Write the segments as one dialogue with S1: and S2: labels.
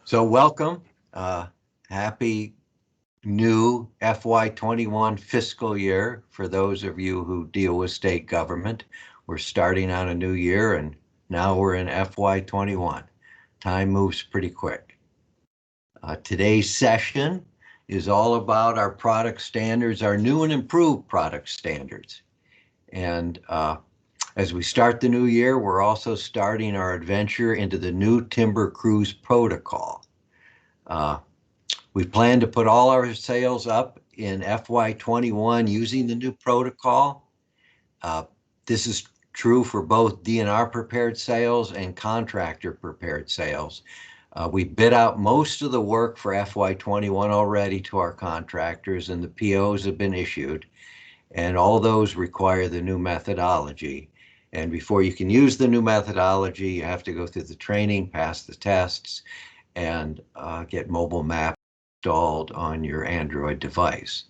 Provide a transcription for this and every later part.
S1: So welcome. Happy new FY21 fiscal year for those of you who deal with state government. We're starting on a new year and now we're in FY21. Time moves pretty quick. Today's session is all about our product standards, our new and improved product standards. And as we start the new year, we're also starting our adventure into the new Timber Cruise protocol. We plan to put all our sales up in FY21 using the new protocol. This is true for both DNR prepared sales and contractor prepared sales. We bid out most of the work for FY21 already to our contractors, and the POs have been issued, and all those require the new methodology. And before you can use the new methodology, you have to go through the training, pass the tests, and get mobile maps installed on your Android device.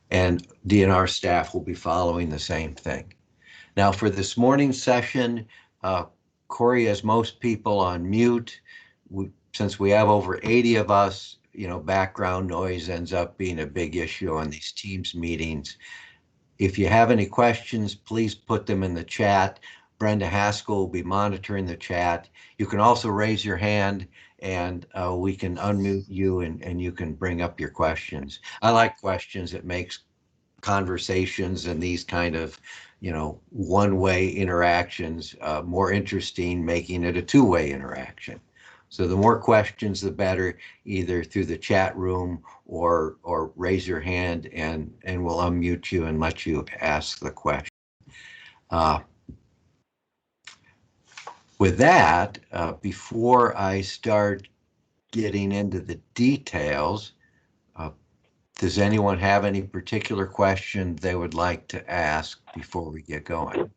S1: And DNR staff will be following the same thing. Now for this morning's session, Corey has most people on mute. Since we have over 80 of us, background noise ends up being a big issue on these Teams meetings. If you have any questions, please put them in the chat. Brenda Haskell will be monitoring the chat. You can also raise your hand and we can unmute you and you can bring up your questions. I like questions. It makes conversations and these kind of, one-way interactions more interesting, making it a two-way interaction. So the more questions, the better, either through the chat room or raise your hand and we'll unmute you and let you ask the question. With that, before I start getting into the details, does anyone have any particular question they would like to ask before we get going?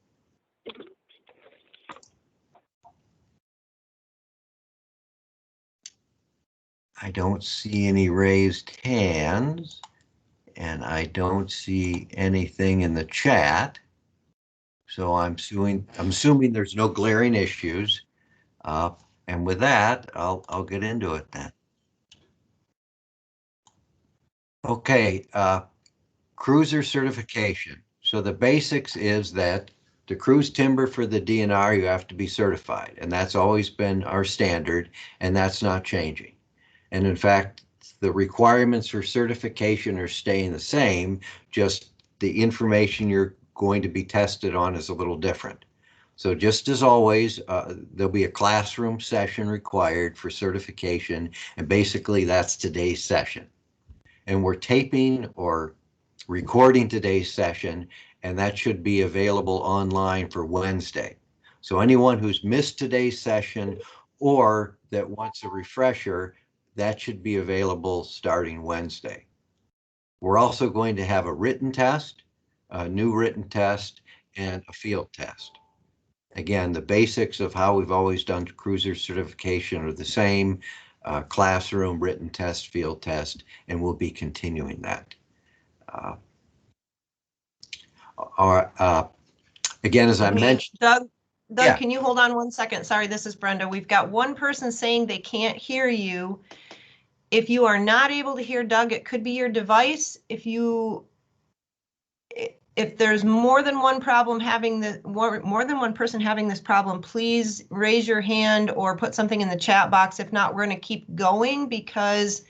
S1: I don't see any raised hands, and I don't see anything in the chat. So I'm assuming there's no glaring issues. And with that, I'll get into it then. Okay, cruiser certification. So the basics is that to cruise timber for the DNR, you have to be certified, and that's always been our standard, and that's not changing. And in fact, the requirements for certification are staying the same, just the information you're going to be tested on is a little different. So just as always, there'll be a classroom session required for certification, and basically that's today's session. And we're taping or recording today's session, and that should be available online for Wednesday. So anyone who's missed today's session or that wants a refresher, that should be available starting Wednesday. We're also going to have a written test, a new written test, and a field test. Again, the basics of how we've always done cruiser certification are the same, classroom, written test, field test, and we'll be continuing that. Again, as I mentioned.
S2: Doug, yeah. Can you hold on 1 second? Sorry, this is Brenda. We've got one person saying they can't hear you. If you are not able to hear Doug, it could be your device. If there's more than one problem having the more than one person having this problem, please raise your hand or put something in the chat box. If not, we're going to keep going, because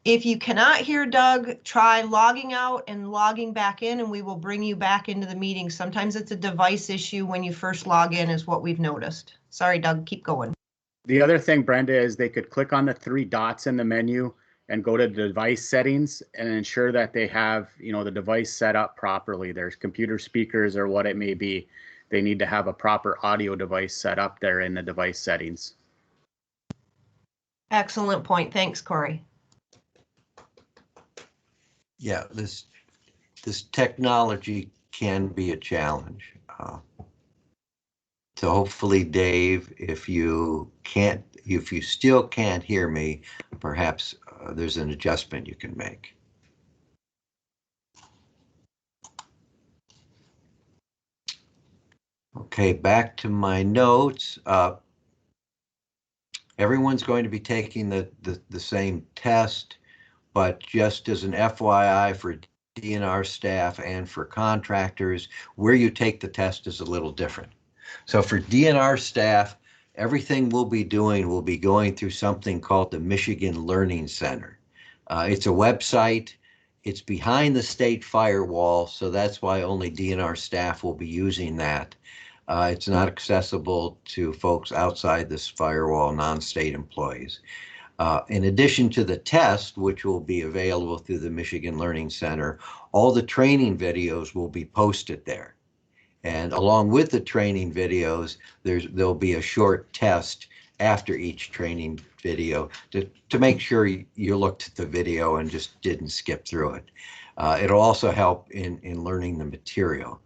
S2: if you cannot hear Doug, try logging out and logging back in, and we will bring you back into the meeting. Sometimes it's a device issue when you first log in, is what we've noticed. Sorry, Doug, keep going.
S3: The other thing, Brenda, is they could click on the 3 dots in the menu and go to device settings and ensure that they have, the device set up properly. There's computer speakers or what it may be. They need to have a proper audio device set up there in the device settings.
S2: Excellent point. Thanks, Corey.
S1: Yeah, this technology can be a challenge. So hopefully, Dave, if you still can't hear me, perhaps there's an adjustment you can make. Okay, back to my notes. Everyone's going to be taking the same test, but just as an FYI for DNR staff and for contractors, where you take the test is a little different. So for DNR staff, everything we'll be doing will be going through something called the Michigan Learning Center. It's a website. It's behind the state firewall, so that's why only DNR staff will be using that. It's not accessible to folks outside this firewall, non-state employees. In addition to the test, which will be available through the Michigan Learning Center, all the training videos will be posted there. And along with the training videos, there'll be a short test after each training video to make sure you looked at the video and just didn't skip through it. It'll also help in learning the material.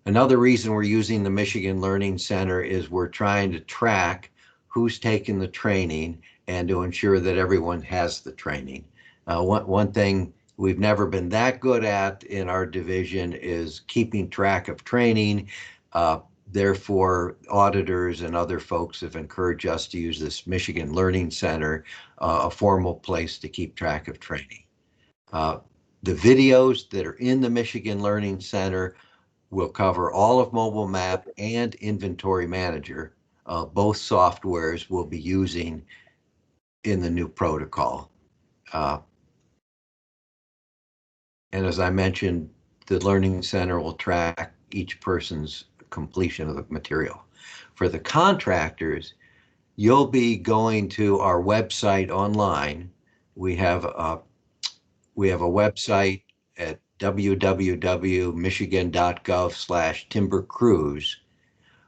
S1: Another reason we're using the Michigan Learning Center is we're trying to track who's taking the training and to ensure that everyone has the training. One thing we've never been that good at in our division is keeping track of training. Therefore, auditors and other folks have encouraged us to use this Michigan Learning Center, a formal place to keep track of training. The videos that are in the Michigan Learning Center will cover all of Mobile Map and Inventory Manager. Both softwares will be using in the new protocol. And as I mentioned, the Learning Center will track each person's completion of the material. For the contractors, you'll be going to our website online. We have a website at www.michigan.gov/timbercruise,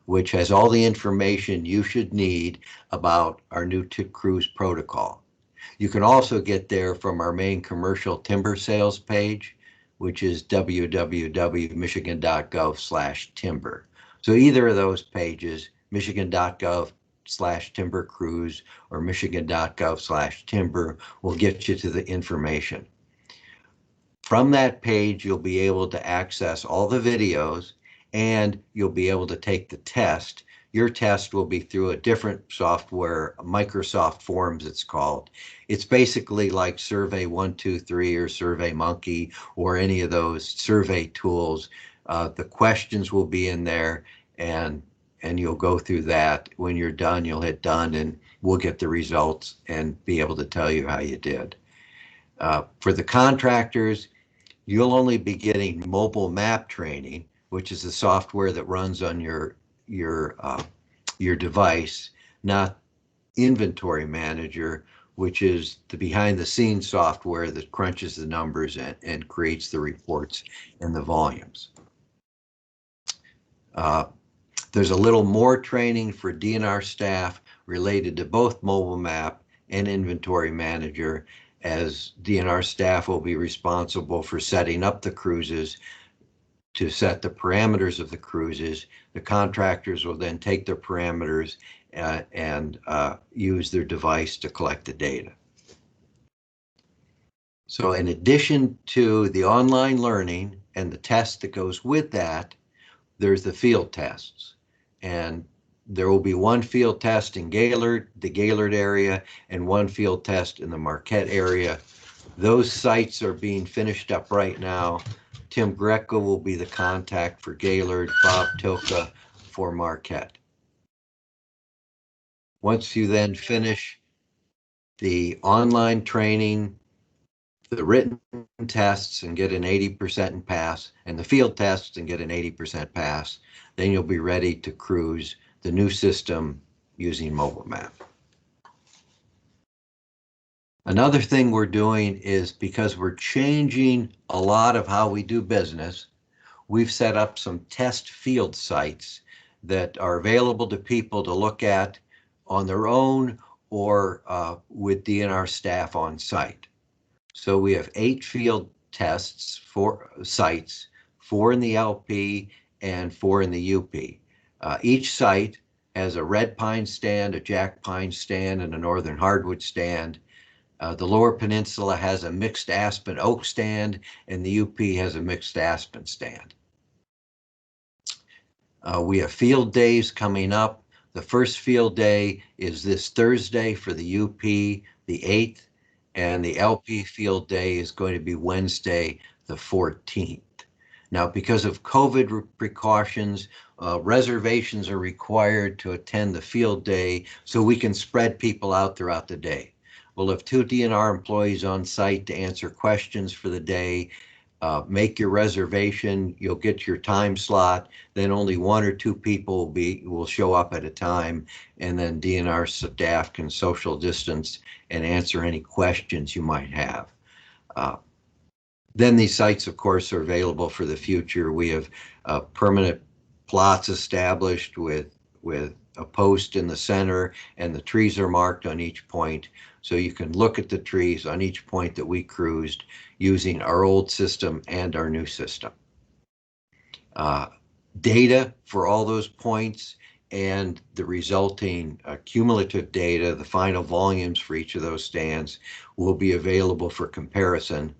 S1: which has all the information you should need about our new cruise protocol. You can also get there from our main commercial timber sales page, which is www.michigan.gov/timber. So either of those pages, michigan.gov/timbercruise or michigan.gov/timber, will get you to the information. From that page, you'll be able to access all the videos and you'll be able to take the test. Your test will be through a different software, Microsoft Forms it's called. It's basically like Survey 123 or SurveyMonkey or any of those survey tools. The questions will be in there and you'll go through that. When you're done, you'll hit done and we'll get the results and be able to tell you how you did. For the contractors, you'll only be getting mobile map training, which is the software that runs on your device, not Inventory Manager, which is the behind-the-scenes software that crunches the numbers and creates the reports and the volumes. There's a little more training for DNR staff related to both mobile map and Inventory Manager, as DNR staff will be responsible for setting up the cruises to set the parameters of the cruises. The contractors will then take the parameters and use their device to collect the data. So in addition to the online learning and the test that goes with that, there's the field tests. And there will be one field test in Gaylord, the Gaylord area, and one field test in the Marquette area. Those sites are being finished up right now. Tim Greco will be the contact for Gaylord, Bob Tilka for Marquette. Once you then finish the online training, the written tests and get an 80% pass, and the field tests and get an 80% pass, then you'll be ready to cruise the new system using mobile map. Another thing we're doing is, because we're changing a lot of how we do business, we've set up some test field sites that are available to people to look at on their own or with DNR staff on site. So we have 8 field tests for sites, 4 in the LP and 4 in the UP. Each site has a red pine stand, a jack pine stand, and a northern hardwood stand. The Lower Peninsula has a mixed aspen oak stand, and the UP has a mixed aspen stand. We have field days coming up. The first field day is this Thursday for the UP, the 8th, and the LP field day is going to be Wednesday, the 14th. Now, because of COVID precautions, reservations are required to attend the field day so we can spread people out throughout the day. We'll have 2 DNR employees on site to answer questions for the day. Make your reservation, you'll get your time slot, then only 1 or 2 people will show up at a time, and then DNR staff can social distance and answer any questions you might have. Then these sites, of course, are available for the future. We have permanent plots established with a post in the center, and the trees are marked on each point. So you can look at the trees on each point that we cruised using our old system and our new system. Data for all those points and the resulting cumulative data, the final volumes for each of those stands, will be available for comparison.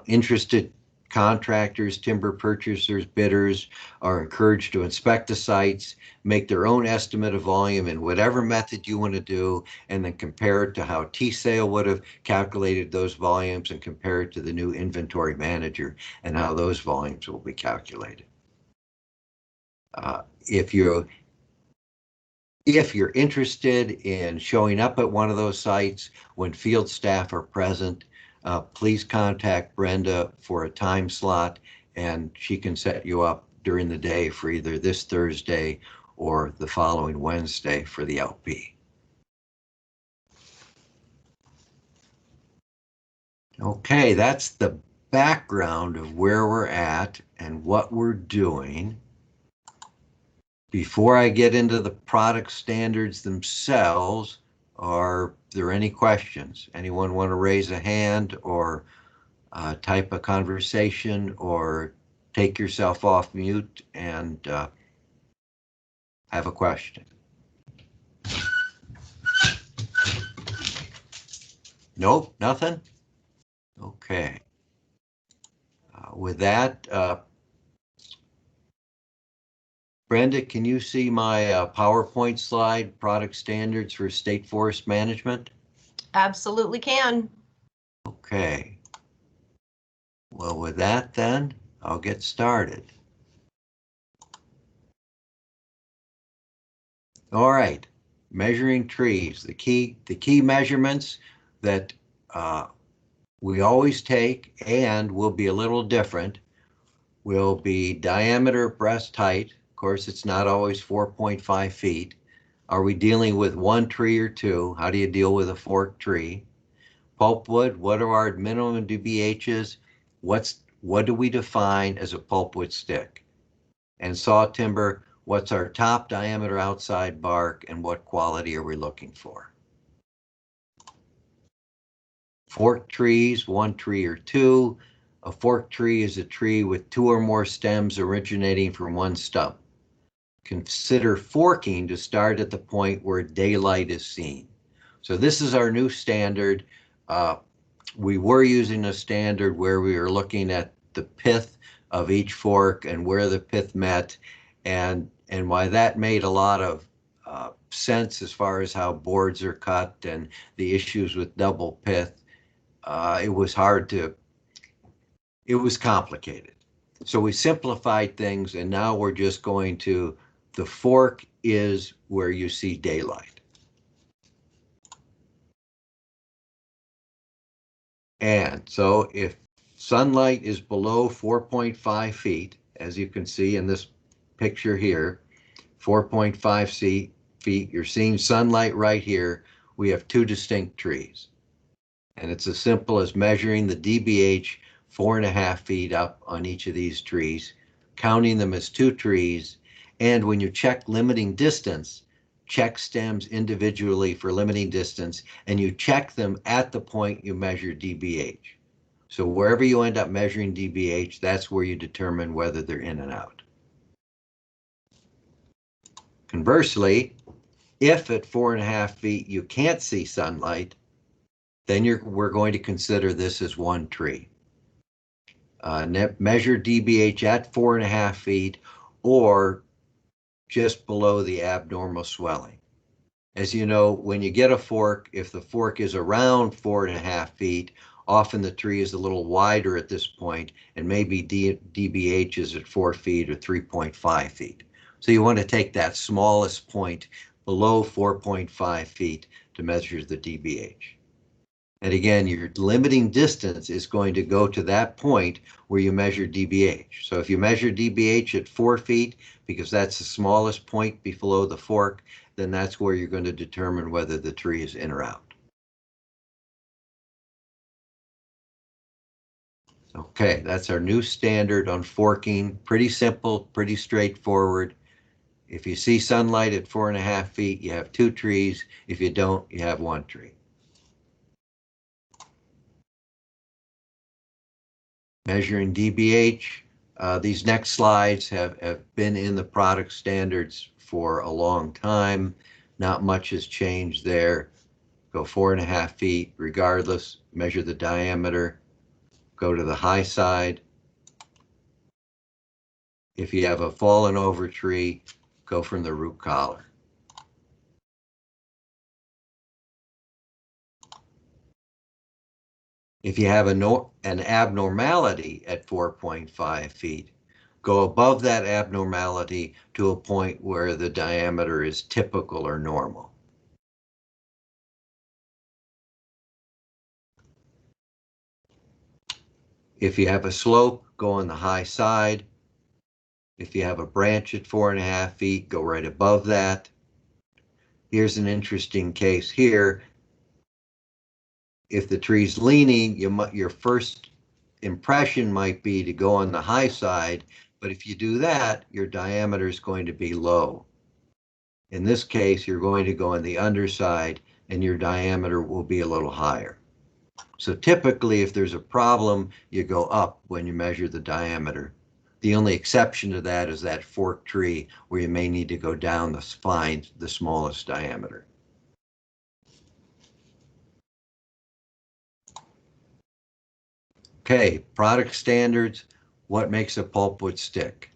S1: Interested contractors, timber purchasers, bidders are encouraged to inspect the sites, make their own estimate of volume in whatever method you want to do, and then compare it to how T-Sale would have calculated those volumes and compare it to the new inventory manager and how those volumes will be calculated. If you're interested in showing up at one of those sites when field staff are present, please contact Brenda for a time slot, and she can set you up during the day for either this Thursday or the following Wednesday for the LP. Okay, that's the background of where we're at and what we're doing. Before I get into the product standards themselves, are there any questions? Anyone want to raise a hand or type a conversation or take yourself off mute and have a question? Nope, nothing? Okay. With that, Brenda, can you see my PowerPoint slide, product standards for state forest management?
S2: Absolutely can.
S1: Okay. Well, with that then, I'll get started. All right, measuring trees. The key measurements that we always take and will be a little different will be diameter breast height. Of course, it's not always 4.5 feet. Are we dealing with 1 tree or 2? How do you deal with a forked tree? Pulpwood, what are our minimum DBHs? What do we define as a pulpwood stick? And saw timber, what's our top diameter outside bark and what quality are we looking for? Forked trees, 1 tree or 2. A forked tree is a tree with 2 or more stems originating from 1 stump. Consider forking to start at the point where daylight is seen. So this is our new standard. We were using a standard where we were looking at the pith of each fork and where the pith met, and why that made a lot of sense as far as how boards are cut and the issues with double pith. It was complicated. So we simplified things, and now we're just going to, the fork is where you see daylight. And so if sunlight is below 4.5 feet, as you can see in this picture here, 4.5 feet, you're seeing sunlight right here. We have 2 distinct trees. And it's as simple as measuring the DBH 4.5 feet up on each of these trees, counting them as 2 trees. And when you check limiting distance, check stems individually for limiting distance, and you check them at the point you measure DBH. So wherever you end up measuring DBH, that's where you determine whether they're in and out. Conversely, if at 4.5 feet you can't see sunlight, then we're going to consider this as 1 tree. Measure DBH at 4.5 feet, or just below the abnormal swelling. As you know, when you get a fork, if the fork is around 4.5 feet, often the tree is a little wider at this point, and maybe DBH is at 4 feet or 3.5 feet. So you want to take that smallest point below 4.5 feet to measure the DBH. And again, your limiting distance is going to go to that point where you measure DBH. So if you measure DBH at 4 feet, because that's the smallest point below the fork, then that's where you're going to determine whether the tree is in or out. Okay, that's our new standard on forking. Pretty simple, pretty straightforward. If you see sunlight at 4.5 feet, you have 2 trees. If you don't, you have 1 tree. Measuring DBH. These next slides have been in the product standards for a long time. Not much has changed there. Go 4.5 feet regardless, measure the diameter, go to the high side. If you have a fallen over tree, go from the root collar. If you have an abnormality at 4.5 feet, go above that abnormality to a point where the diameter is typical or normal. If you have a slope, go on the high side. If you have a branch at 4.5 feet, go right above that. Here's an interesting case here. If the tree's leaning, your first impression might be to go on the high side, but if you do that, your diameter is going to be low. In this case, you're going to go on the underside and your diameter will be a little higher. So typically, if there's a problem, you go up when you measure the diameter. The only exception to that is that forked tree where you may need to go down to find the smallest diameter. Okay, product standards. What makes a pulpwood stick?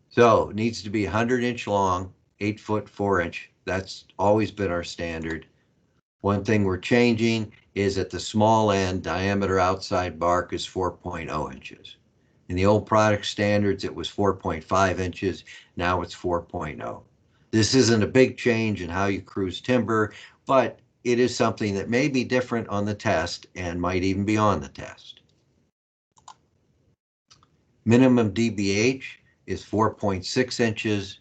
S1: So it needs to be 100-inch long, 8 foot 4 inch. That's always been our standard. One thing we're changing is at the small end, diameter outside bark is 4.0 inches. In the old product standards, it was 4.5 inches. Now it's 4.0. This isn't a big change in how you cruise timber, but it is something that may be different on the test and might even be on the test. Minimum DBH is 4.6 inches,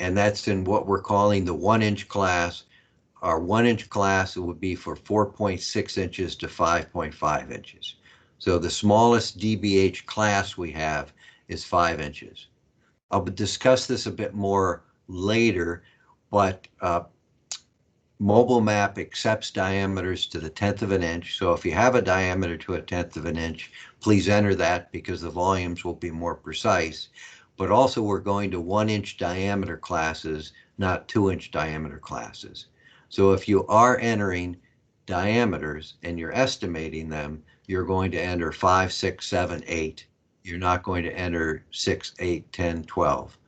S1: and that's in what we're calling the 1-inch class. Our 1-inch class would be for 4.6 inches to 5.5 inches. So the smallest DBH class we have is 5 inches. I'll discuss this a bit more later, but Mobile Map accepts diameters to the 10th of an inch. So if you have a diameter to a 10th of an inch, please enter that because the volumes will be more precise. But also we're going to 1-inch diameter classes, not 2-inch diameter classes. So if you are entering diameters and you're estimating them, you're going to enter 5, 6, 7, 8. You're not going to enter 6, 8, 10, 12.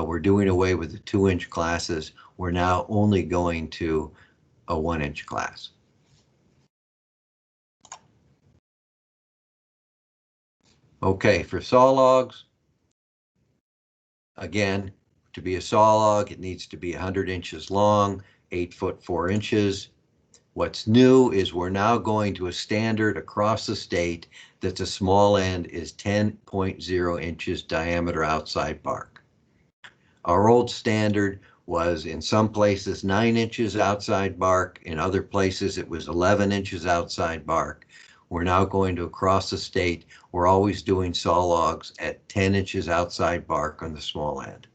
S1: We're doing away with the 2-inch classes. We're now only going to a 1-inch class. Okay, for saw logs, again, to be a saw log, it needs to be 100 inches long, 8 foot 4 inches. What's new is we're now going to a standard across the state that the small end is 10.0 inches diameter outside bark. Our old standard was in some places 9 inches outside bark, in other places it was 11 inches outside bark. We're now going to across the state. We're always doing saw logs at 10 inches outside bark on the small end.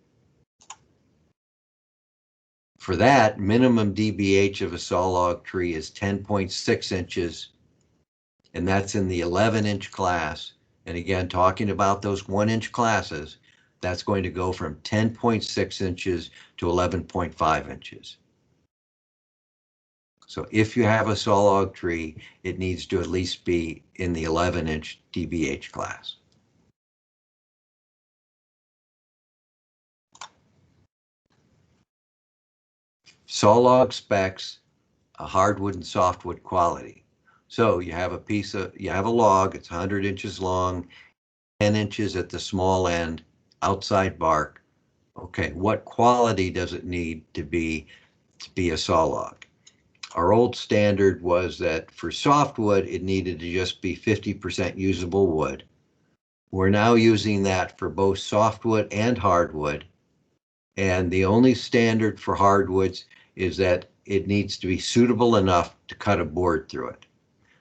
S1: For that, minimum DBH of a saw log tree is 10.6 inches, and that's in the 11-inch class. And again, talking about those 1-inch classes, that's going to go from 10.6 inches to 11.5 inches. So if you have a saw log tree, it needs to at least be in the 11-inch DBH class. saw log specs, a hardwood and softwood quality. So you have a log, it's 100 inches long, 10 inches at the small end, outside bark. Okay, what quality does it need to be a saw log? Our old standard was that for softwood, it needed to just be 50% usable wood. We're now using that for both softwood and hardwood. And the only standard for hardwoods is that it needs to be suitable enough to cut a board through it.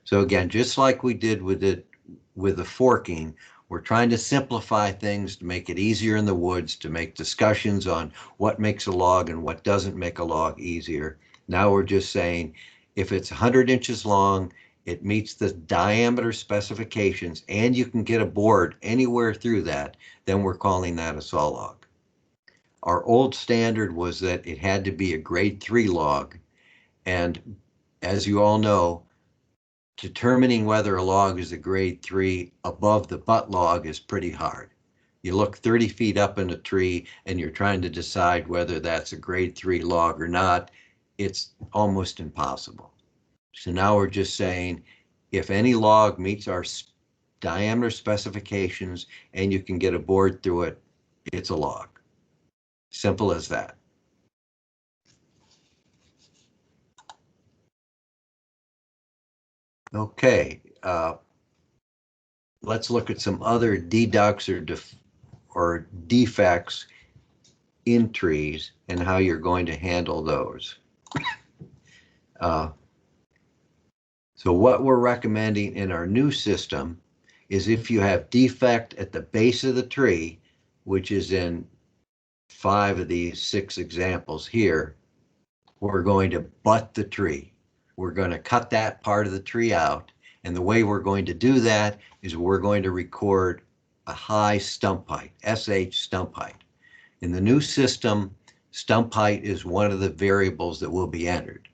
S1: So again, just like we did with the forking, we're trying to simplify things to make it easier in the woods, to make discussions on what makes a log and what doesn't make a log easier. Now we're just saying, if it's 100 inches long, it meets the diameter specifications, and you can get a board anywhere through that, then we're calling that a saw log. Our old standard was that it had to be a grade 3 log, and as you all know, determining whether a log is a grade 3 above the butt log is pretty hard. You look 30 feet up in a tree and you're trying to decide whether that's a grade 3 log or not. It's almost impossible. So now we're just saying, if any log meets our diameter specifications and you can get a board through it, it's a log. Simple as that. Okay, let's look at some other deducts or defects in trees and how you're going to handle those. So what we're recommending in our new system is if you have defect at the base of the tree, which is in 5 of these 6 examples here, we're going to butt the tree. We're going to cut that part of the tree out. And the way we're going to do that is we're going to record a high stump height, SH stump height. In the new system, stump height is one of the variables that will be entered,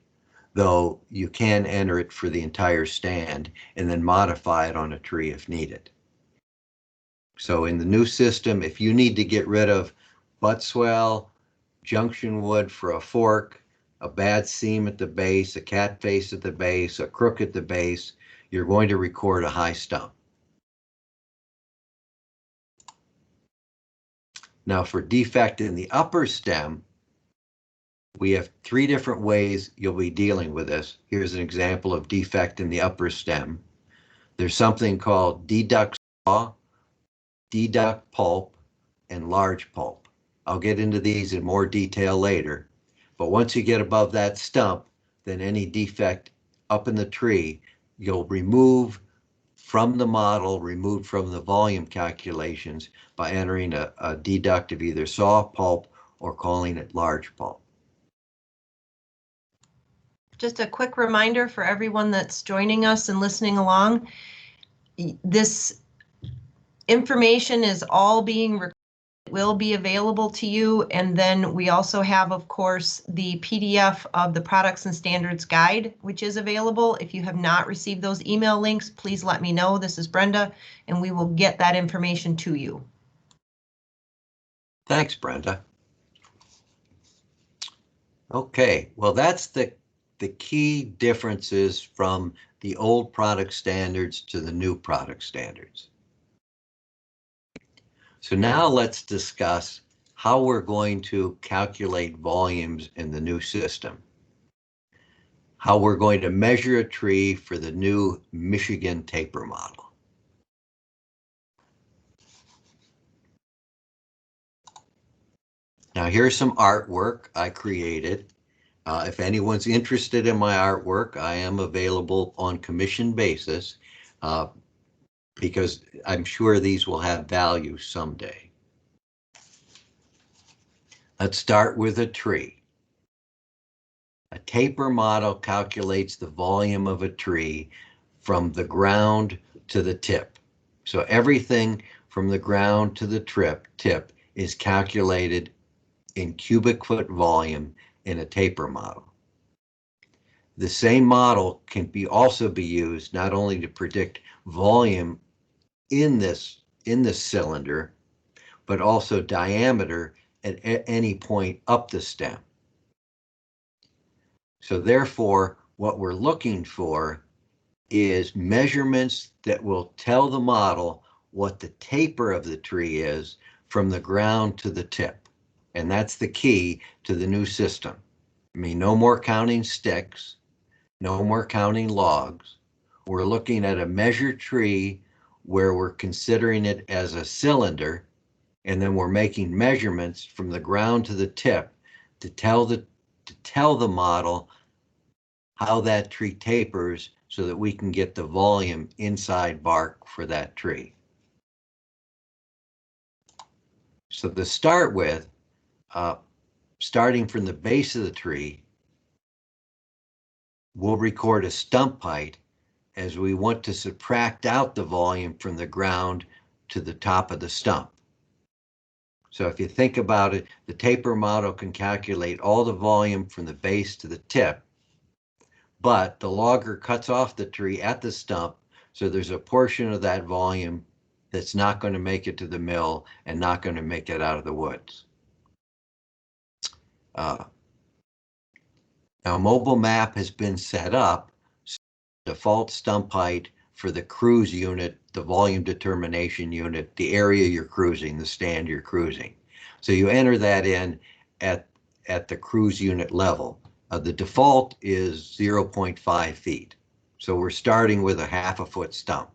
S1: though you can enter it for the entire stand and then modify it on a tree if needed. So in the new system, if you need to get rid of butt swell, junction wood for a fork, a bad seam at the base, a cat face at the base, a crook at the base, you're going to record a high stump. Now for defect in the upper stem, we have 3 different ways you'll be dealing with this. Here's an example of defect in the upper stem. There's something called deduct saw, deduct pulp, and large pulp. I'll get into these in more detail later, but once you get above that stump, then any defect up in the tree, you'll remove from the model, removed from the volume calculations by entering a deduct of either saw, pulp, or calling it large pulp.
S2: Just a quick reminder for everyone that's joining us and listening along. This information is all being recorded. It will be available to you. And then we also have, of course, the PDF of the Products and Standards Guide, which is available. If you have not received those email links, please let me know. This is Brenda, and we will get that information to you.
S1: Thanks, Brenda. Okay, well, that's the key differences from the old product standards to the new product standards. So now let's discuss how we're going to calculate volumes in the new system. How we're going to measure a tree for the new Michigan taper model. Now here's some artwork I created. If anyone's interested in my artwork, I am available on commission basis because I'm sure these will have value someday. Let's start with a tree. A taper model calculates the volume of a tree from the ground to the tip. So everything from the ground to the tip is calculated in cubic foot volume in a taper model. The same model can also be used not only to predict volume in this cylinder, but also diameter at any point up the stem. So therefore, what we're looking for is measurements that will tell the model what the taper of the tree is from the ground to the tip. And that's the key to the new system. I mean, no more counting sticks, no more counting logs. We're looking at a measured tree where we're considering it as a cylinder, and then we're making measurements from the ground to the tip to tell the model how that tree tapers so that we can get the volume inside bark for that tree. So to start with, starting from the base of the tree, we'll record a stump height as we want to subtract out the volume from the ground to the top of the stump. So if you think about it, the taper model can calculate all the volume from the base to the tip, but the logger cuts off the tree at the stump, so there's a portion of that volume that's not going to make it to the mill and not going to make it out of the woods. Now, mobile map has been set up, so default stump height for the cruise unit, the volume determination unit, the area you're cruising, the stand you're cruising. So you enter that in at the cruise unit level. The default is 0.5 feet. So we're starting with a 1/2 foot stump.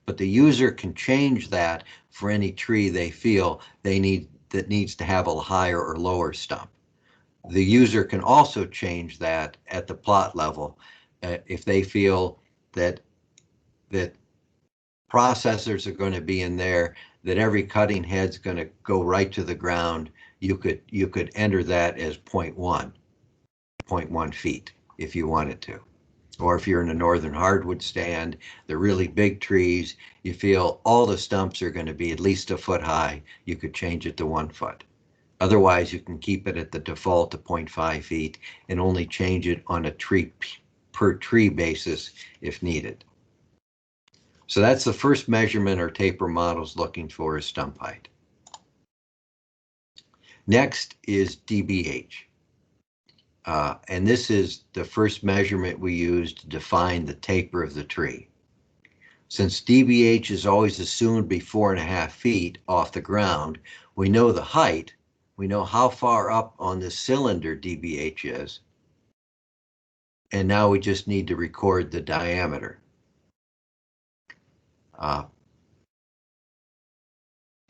S1: But the user can change that for any tree they feel they need that needs to have a higher or lower stump. The user can also change that at the plot level if they feel that processors are going to be in there, that every cutting head's going to go right to the ground. You could enter that as 0.1 feet if you wanted to. Or if you're in a northern hardwood stand, the really big trees, you feel all the stumps are going to be at least 1 foot high, you could change it to 1 foot. Otherwise, you can keep it at the default to 0.5 feet and only change it on a tree per tree basis if needed. So that's the first measurement our taper model's looking for, is stump height. Next is DBH. And this is the first measurement we use to define the taper of the tree. Since DBH is always assumed to be 4.5 feet off the ground, we know the height, we know how far up on this cylinder DBH is, and now we just need to record the diameter.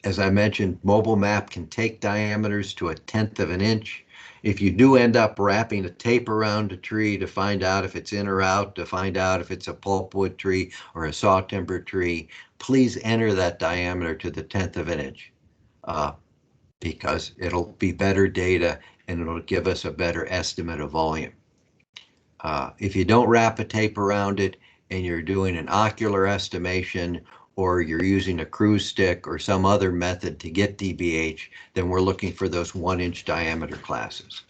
S1: As I mentioned, mobile map can take diameters to 1/10 of an inch. If you do end up wrapping a tape around a tree to find out if it's in or out, to find out if it's a pulpwood tree or a saw timber tree, please enter that diameter to the 1/10 of an inch because it'll be better data and it'll give us a better estimate of volume. If you don't wrap a tape around it and you're doing an ocular estimation, or you're using a cruise stick or some other method to get DBH, then we're looking for those 1-inch diameter classes.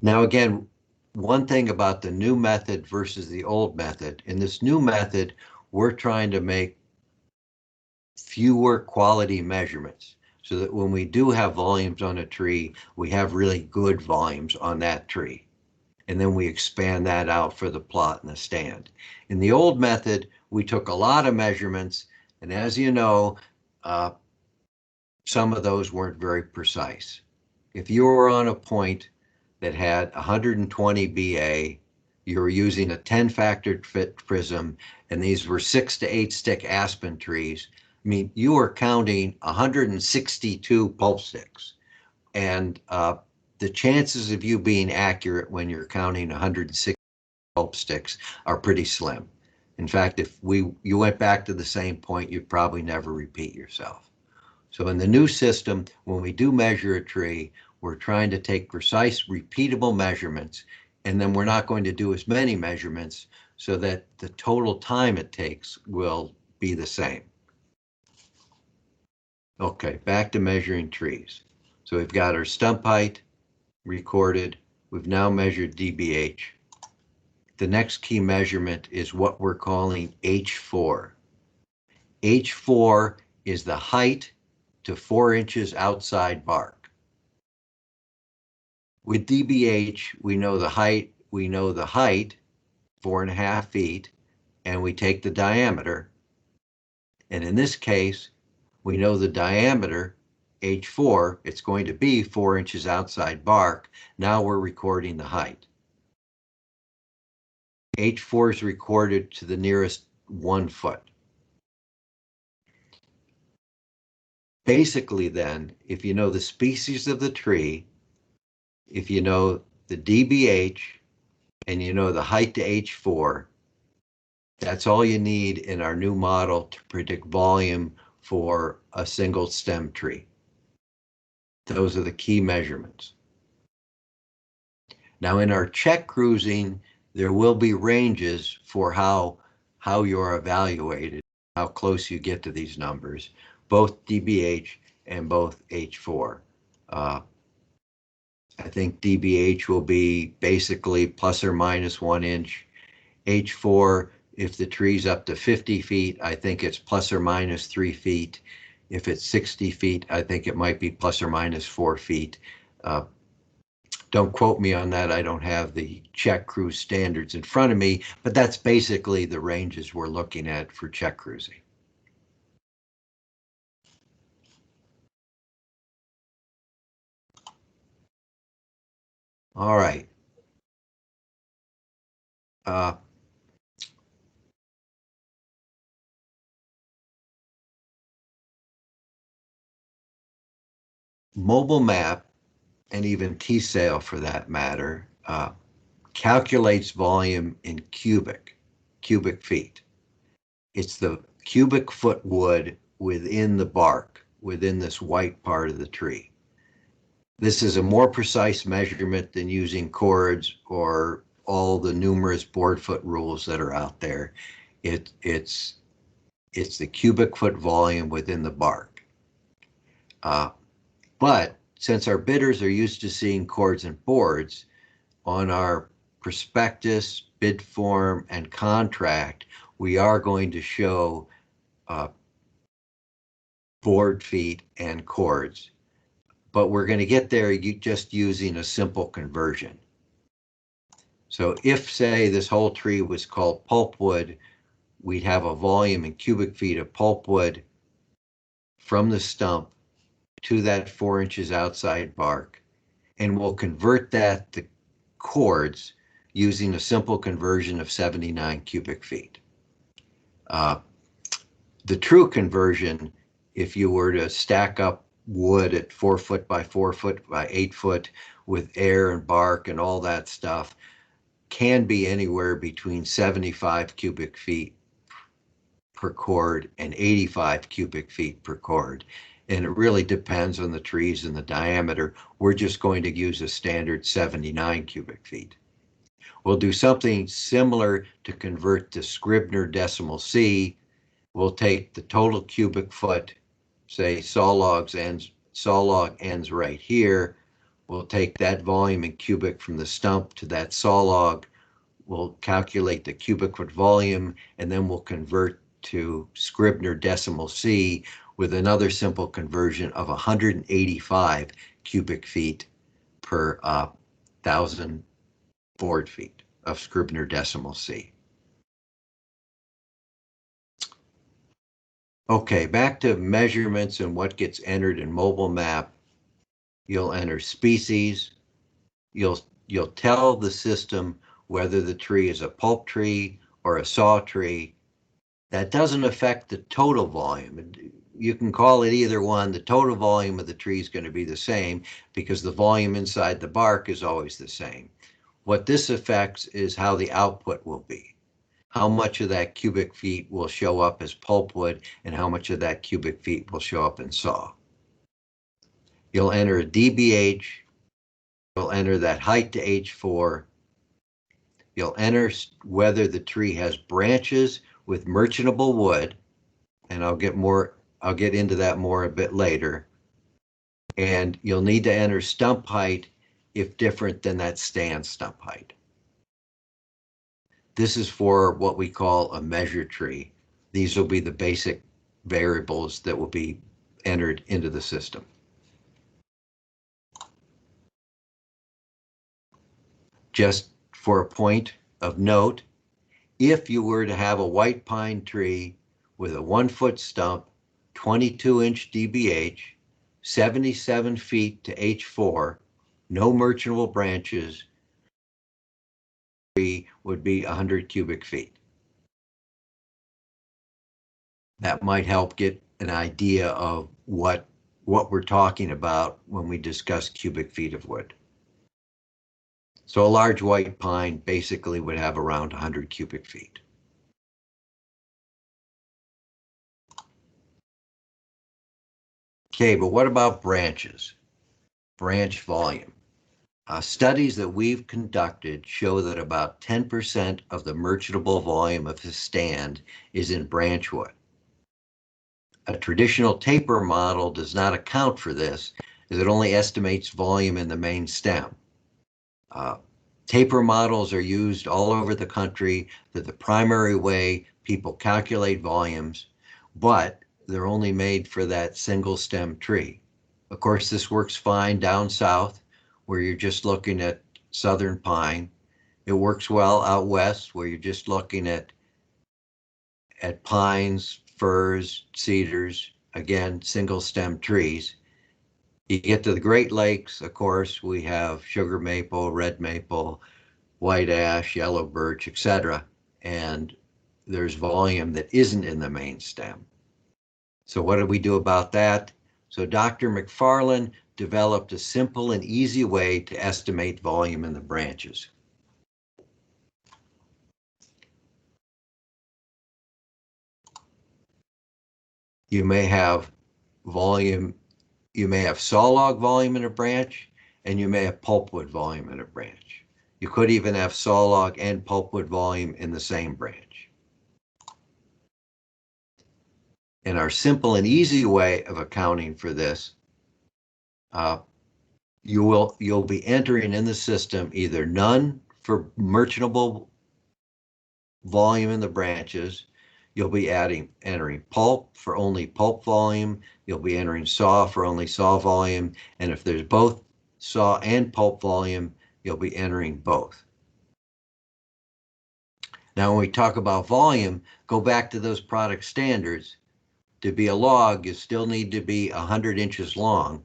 S1: Now again, one thing about the new method versus the old method, in this new method, we're trying to make fewer quality measurements so that when we do have volumes on a tree, we have really good volumes on that tree. And then we expand that out for the plot and the stand. In the old method, we took a lot of measurements, and as you know, some of those weren't very precise. If you were on a point that had 120 BA, you were using a 10-factored fit prism, and these were 6 to 8 stick aspen trees. I mean, you were counting 162 pulp sticks, and the chances of you being accurate when you're counting 160 pulp sticks are pretty slim. In fact, if you went back to the same point, you'd probably never repeat yourself. So in the new system, when we do measure a tree, we're trying to take precise, repeatable measurements, and then we're not going to do as many measurements so that the total time it takes will be the same. Okay, back to measuring trees. So we've got our stump height recorded. We've now measured DBH. The next key measurement is what we're calling H4. H4 is the height to 4 inches outside bark. With DBH, we know the height, 4.5 feet, and we take the diameter. And in this case, we know the diameter, H4, it's going to be 4 inches outside bark. Now we're recording the height. H4 is recorded to the nearest 1 foot. Basically then, if you know the species of the tree, if you know the DBH, and you know the height to H4, that's all you need in our new model to predict volume for a single stem tree. Those are the key measurements. Now in our check cruising, there will be ranges for how you're evaluated, how close you get to these numbers, both DBH and both H4. I think DBH will be basically plus or minus 1 inch. H4, if the tree's up to 50 feet, I think it's plus or minus 3 feet. If it's 60 feet, I think it might be plus or minus 4 feet. Don't quote me on that. I don't have the check cruise standards in front of me, but that's basically the ranges we're looking at for check cruising. All right. Mobile map, and even T-Sail for that matter, calculates volume in cubic feet. It's the cubic foot wood within the bark, within this white part of the tree. This is a more precise measurement than using cords or all the numerous board foot rules that are out there. It's the cubic foot volume within the bark. But since our bidders are used to seeing cords and boards, on our prospectus, bid form, and contract, we are going to show board feet and cords. But we're going to get there just using a simple conversion. So if, say, this whole tree was called pulpwood, we'd have a volume in cubic feet of pulpwood from the stump to that 4 inches outside bark, and we'll convert that to cords using a simple conversion of 79 cubic feet. The true conversion, if you were to stack up wood at 4 foot by 4 foot by 8 foot with air and bark and all that stuff, can be anywhere between 75 cubic feet per cord and 85 cubic feet per cord. And it really depends on the trees and the diameter. We're just going to use a standard 79 cubic feet. We'll do something similar to convert to Scribner decimal C. We'll take the total cubic foot, say saw log ends right here. We'll take that volume in cubic from the stump to that saw log. We'll calculate the cubic foot volume, and then we'll convert to Scribner decimal C with another simple conversion of 185 cubic feet per 1,000 board feet of Scribner decimal C. Okay, back to measurements and what gets entered in mobile map. You'll enter species. You'll tell the system whether the tree is a pulp tree or a saw tree. That doesn't affect the total volume. You can call it either one. The total volume of the tree is going to be the same because the volume inside the bark is always the same. What this affects is how the output will be. How much of that cubic feet will show up as pulpwood and how much of that cubic feet will show up in saw. You'll enter a DBH. You'll enter that height to H4. You'll enter whether the tree has branches with merchantable wood, and I'll get into that more a bit later. And you'll need to enter stump height if different than that stand stump height. This is for what we call a measure tree. These will be the basic variables that will be entered into the system. Just for a point of note, if you were to have a white pine tree with a 1-foot stump, 22-inch DBH, 77 feet to H4, no merchantable branches, would be 100 cubic feet. That might help get an idea of what we're talking about when we discuss cubic feet of wood. So a large white pine basically would have around 100 cubic feet. Okay, but what about branches? Branch volume. Studies that we've conducted show that about 10% of the merchantable volume of a stand is in branch wood. A traditional taper model does not account for this, as it only estimates volume in the main stem. Taper models are used all over the country. They're the primary way people calculate volumes, but they're only made for that single stem tree. Of course, this works fine down south, where you're just looking at southern pine. It works well out west, where you're just looking at pines, firs, cedars, again, single stem trees. You get to the Great Lakes, of course, we have sugar maple, red maple, white ash, yellow birch, etc. And there's volume that isn't in the main stem. So what do we do about that? So Dr. McFarland developed a simple and easy way to estimate volume in the branches. You may have volume, you may have sawlog volume in a branch, and you may have pulpwood volume in a branch. You could even have sawlog and pulpwood volume in the same branch. In our simple and easy way of accounting for this, you'll be entering in the system either none for merchantable volume in the branches. You'll be entering pulp for only pulp volume. You'll be entering saw for only saw volume. And if there's both saw and pulp volume, you'll be entering both. Now, when we talk about volume, go back to those product standards. To be a log, you still need to be 100 inches long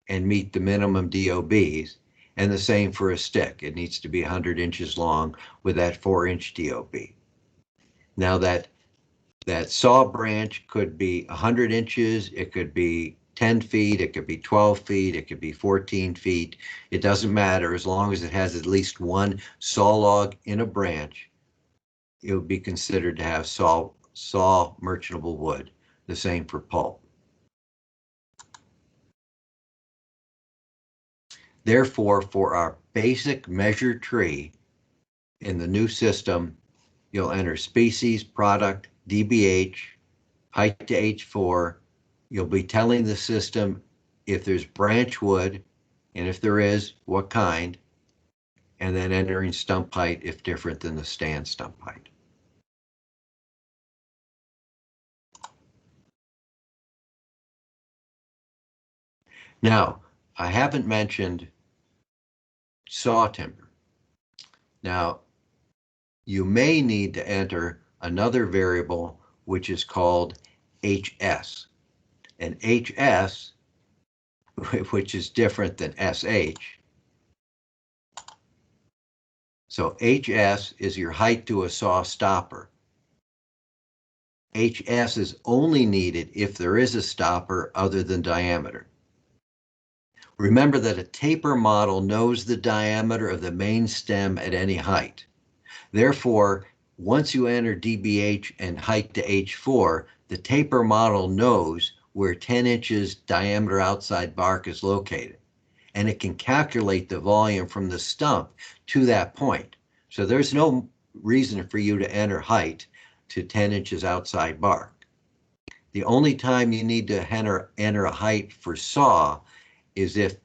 S1: and meet the minimum DOBs, and the same for a stick. It needs to be 100 inches long with that 4-inch DOB. Now that saw branch could be 100 inches, it could be 10 feet, it could be 12 feet, it could be 14 feet. It doesn't matter, as long as it has at least one saw log in a branch, it would be considered to have saw merchantable wood. The same for pulp. Therefore, for our basic measure tree in the new system, you'll enter species, product, DBH, height to H4. You'll be telling the system if there's branch wood, and if there is, what kind, and then entering stump height if different than the stand stump height. Now, I haven't mentioned saw timber. Now, you may need to enter another variable, which is called HS. And HS, which is different than SH. So HS is your height to a saw stopper. HS is only needed if there is a stopper other than diameter. Remember that a taper model knows the diameter of the main stem at any height. Therefore, once you enter DBH and height to H4, the taper model knows where 10 inches diameter outside bark is located, and it can calculate the volume from the stump to that point. So there's no reason for you to enter height to 10 inches outside bark. The only time you need to enter a height for saw is if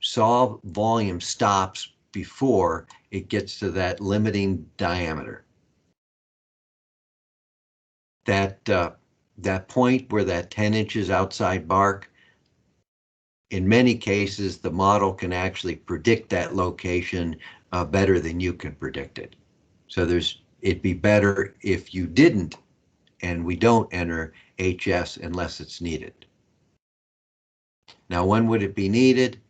S1: saw volume stops before it gets to that limiting diameter. That point where that 10 inches outside bark, in many cases, the model can actually predict that location better than you can predict it. So it'd be better if you didn't, and we don't enter HS unless it's needed. Now, when would it be needed?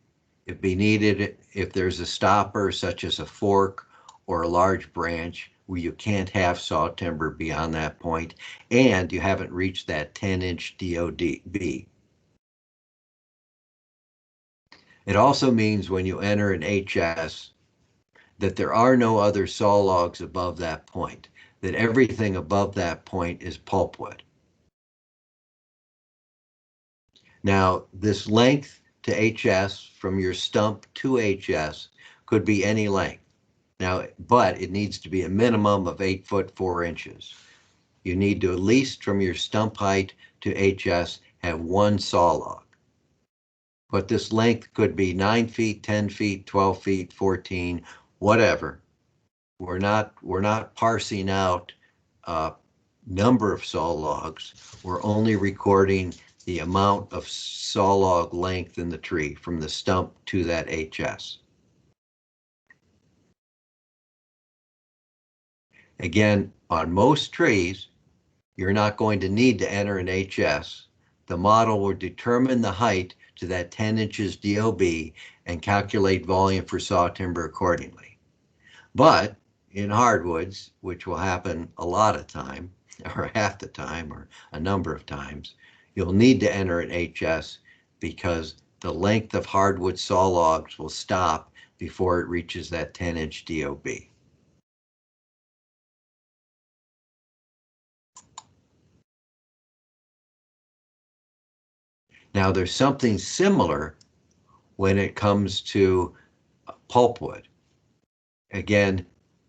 S1: It'd be needed if there's a stopper such as a fork or a large branch where you can't have saw timber beyond that point, and you haven't reached that 10-inch DOB. It also means when you enter an HS that there are no other saw logs above that point, that everything above that point is pulpwood. Now, this length to HS from your stump to HS could be any length. Now, but it needs to be a minimum of 8 foot 4 inches. You need to at least from your stump height to HS have one saw log. But this length could be 9 feet, 10 feet, 12 feet, 14, whatever. We're not parsing out number of saw logs. We're only recording the amount of saw log length in the tree from the stump to that HS. Again, on most trees, you're not going to need to enter an HS. The model will determine the height to that 10 inches DOB and calculate volume for saw timber accordingly. But in hardwoods, which will happen a lot of time, or half the time, or a number of times, you'll need to enter an HS because the length of hardwood saw logs will stop before it reaches that 10-inch DOB. Now, there's something similar when it comes to pulpwood. Again,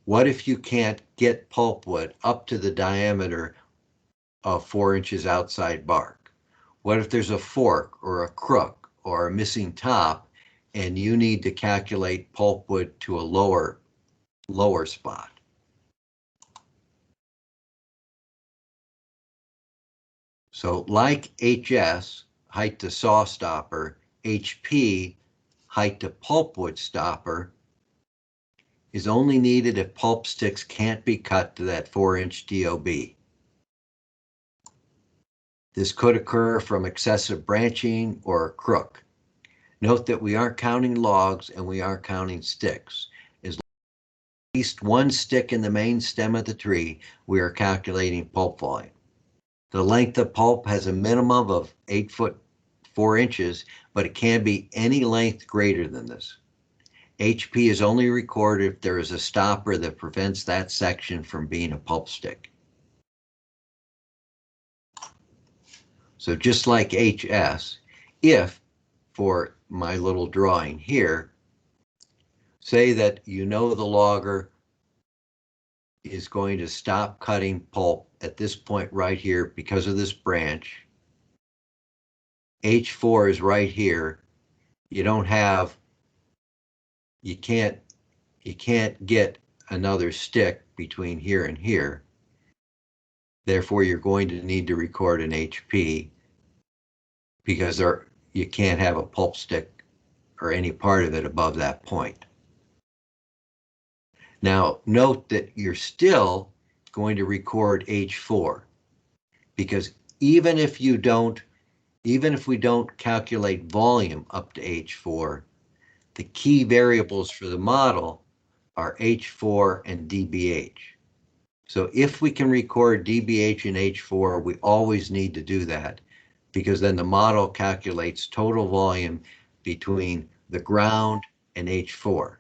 S1: what if you can't get pulpwood up to the diameter of 4 inches outside bark? What if there's a fork or a crook or a missing top and you need to calculate pulpwood to a lower spot? So like HS, height to saw stopper, HP, height to pulpwood stopper, is only needed if pulp sticks can't be cut to that 4-inch DOB. This could occur from excessive branching or a crook. Note that we aren't counting logs and we aren't counting sticks. As least one stick in the main stem of the tree, we are calculating pulp volume. The length of pulp has a minimum of 8 foot 4 inches, but it can be any length greater than this. HP is only recorded if there is a stopper that prevents that section from being a pulp stick. So just like HS, if, for my little drawing here, say that you know the logger is going to stop cutting pulp at this point right here because of this branch. H4 is right here. You can't get another stick between here and here. Therefore, you're going to need to record an HP because you can't have a pulp stick or any part of it above that point. Now, note that you're still going to record H4 because even if we don't calculate volume up to H4, the key variables for the model are H4 and DBH. So if we can record DBH and H4, we always need to do that because then the model calculates total volume between the ground and H4.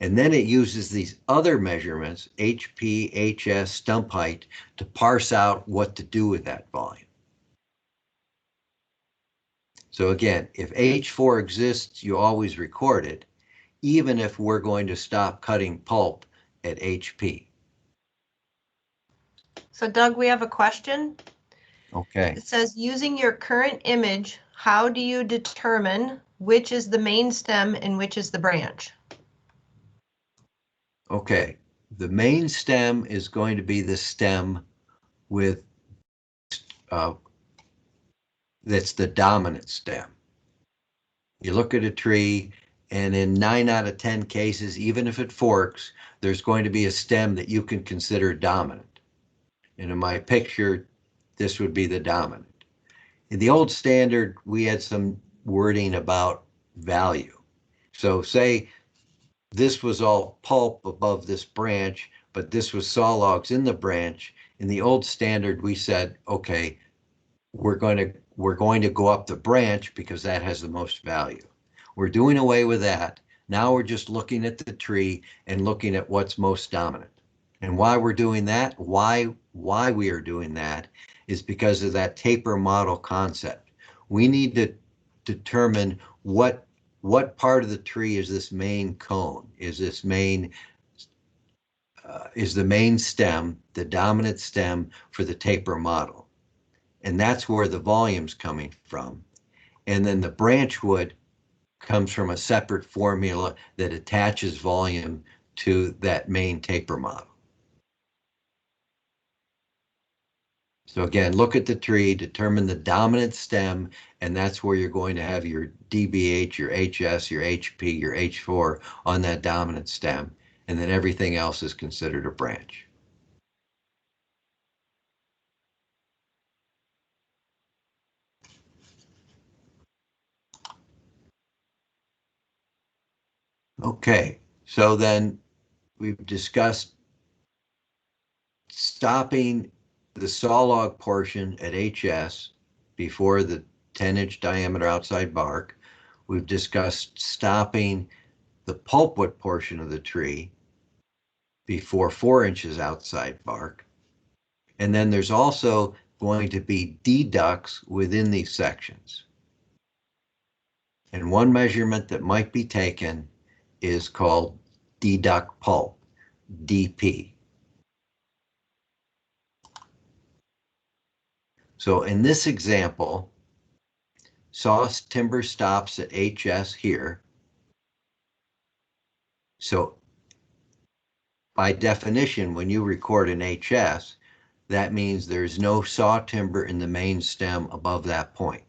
S1: And then it uses these other measurements, HP, HS, stump height, to parse out what to do with that volume. So again, if H4 exists, you always record it, even if we're going to stop cutting pulp at HP.
S2: So Doug, we have a question.
S1: Okay.
S2: It says, using your current image, how do you determine which is the main stem and which is the branch?
S1: Okay, the main stem is going to be the stem with that's the dominant stem. You look at a tree And in 9 out of 10 cases, even if it forks, there's going to be a stem that you can consider dominant. And in my picture, this would be the dominant. In the old standard, we had some wording about value. So say this was all pulp above this branch, but this was saw logs in the branch. In the old standard, we said, okay, we're going to go up the branch because that has the most value. We're doing away with that. Now we're just looking at the tree and looking at what's most dominant. And why we're doing that, why we are doing that is because of that taper model concept. We need to determine what part of the tree is this main cone, is the main stem, the dominant stem for the taper model. And that's where the volume's coming from. And then the branch wood comes from a separate formula that attaches volume to that main taper model. So again, look at the tree, determine the dominant stem, and that's where you're going to have your DBH, your HS, your HP, your H4 on that dominant stem, and then everything else is considered a branch. Okay, so then we've discussed stopping the sawlog portion at HS before the 10-inch diameter outside bark. We've discussed stopping the pulpwood portion of the tree before 4 inches outside bark. And then there's also going to be deducts within these sections. And one measurement that might be taken is called deduct pulp, DP. So in this example, saw timber stops at HS here. So by definition, when you record an HS, that means there's no saw timber in the main stem above that point.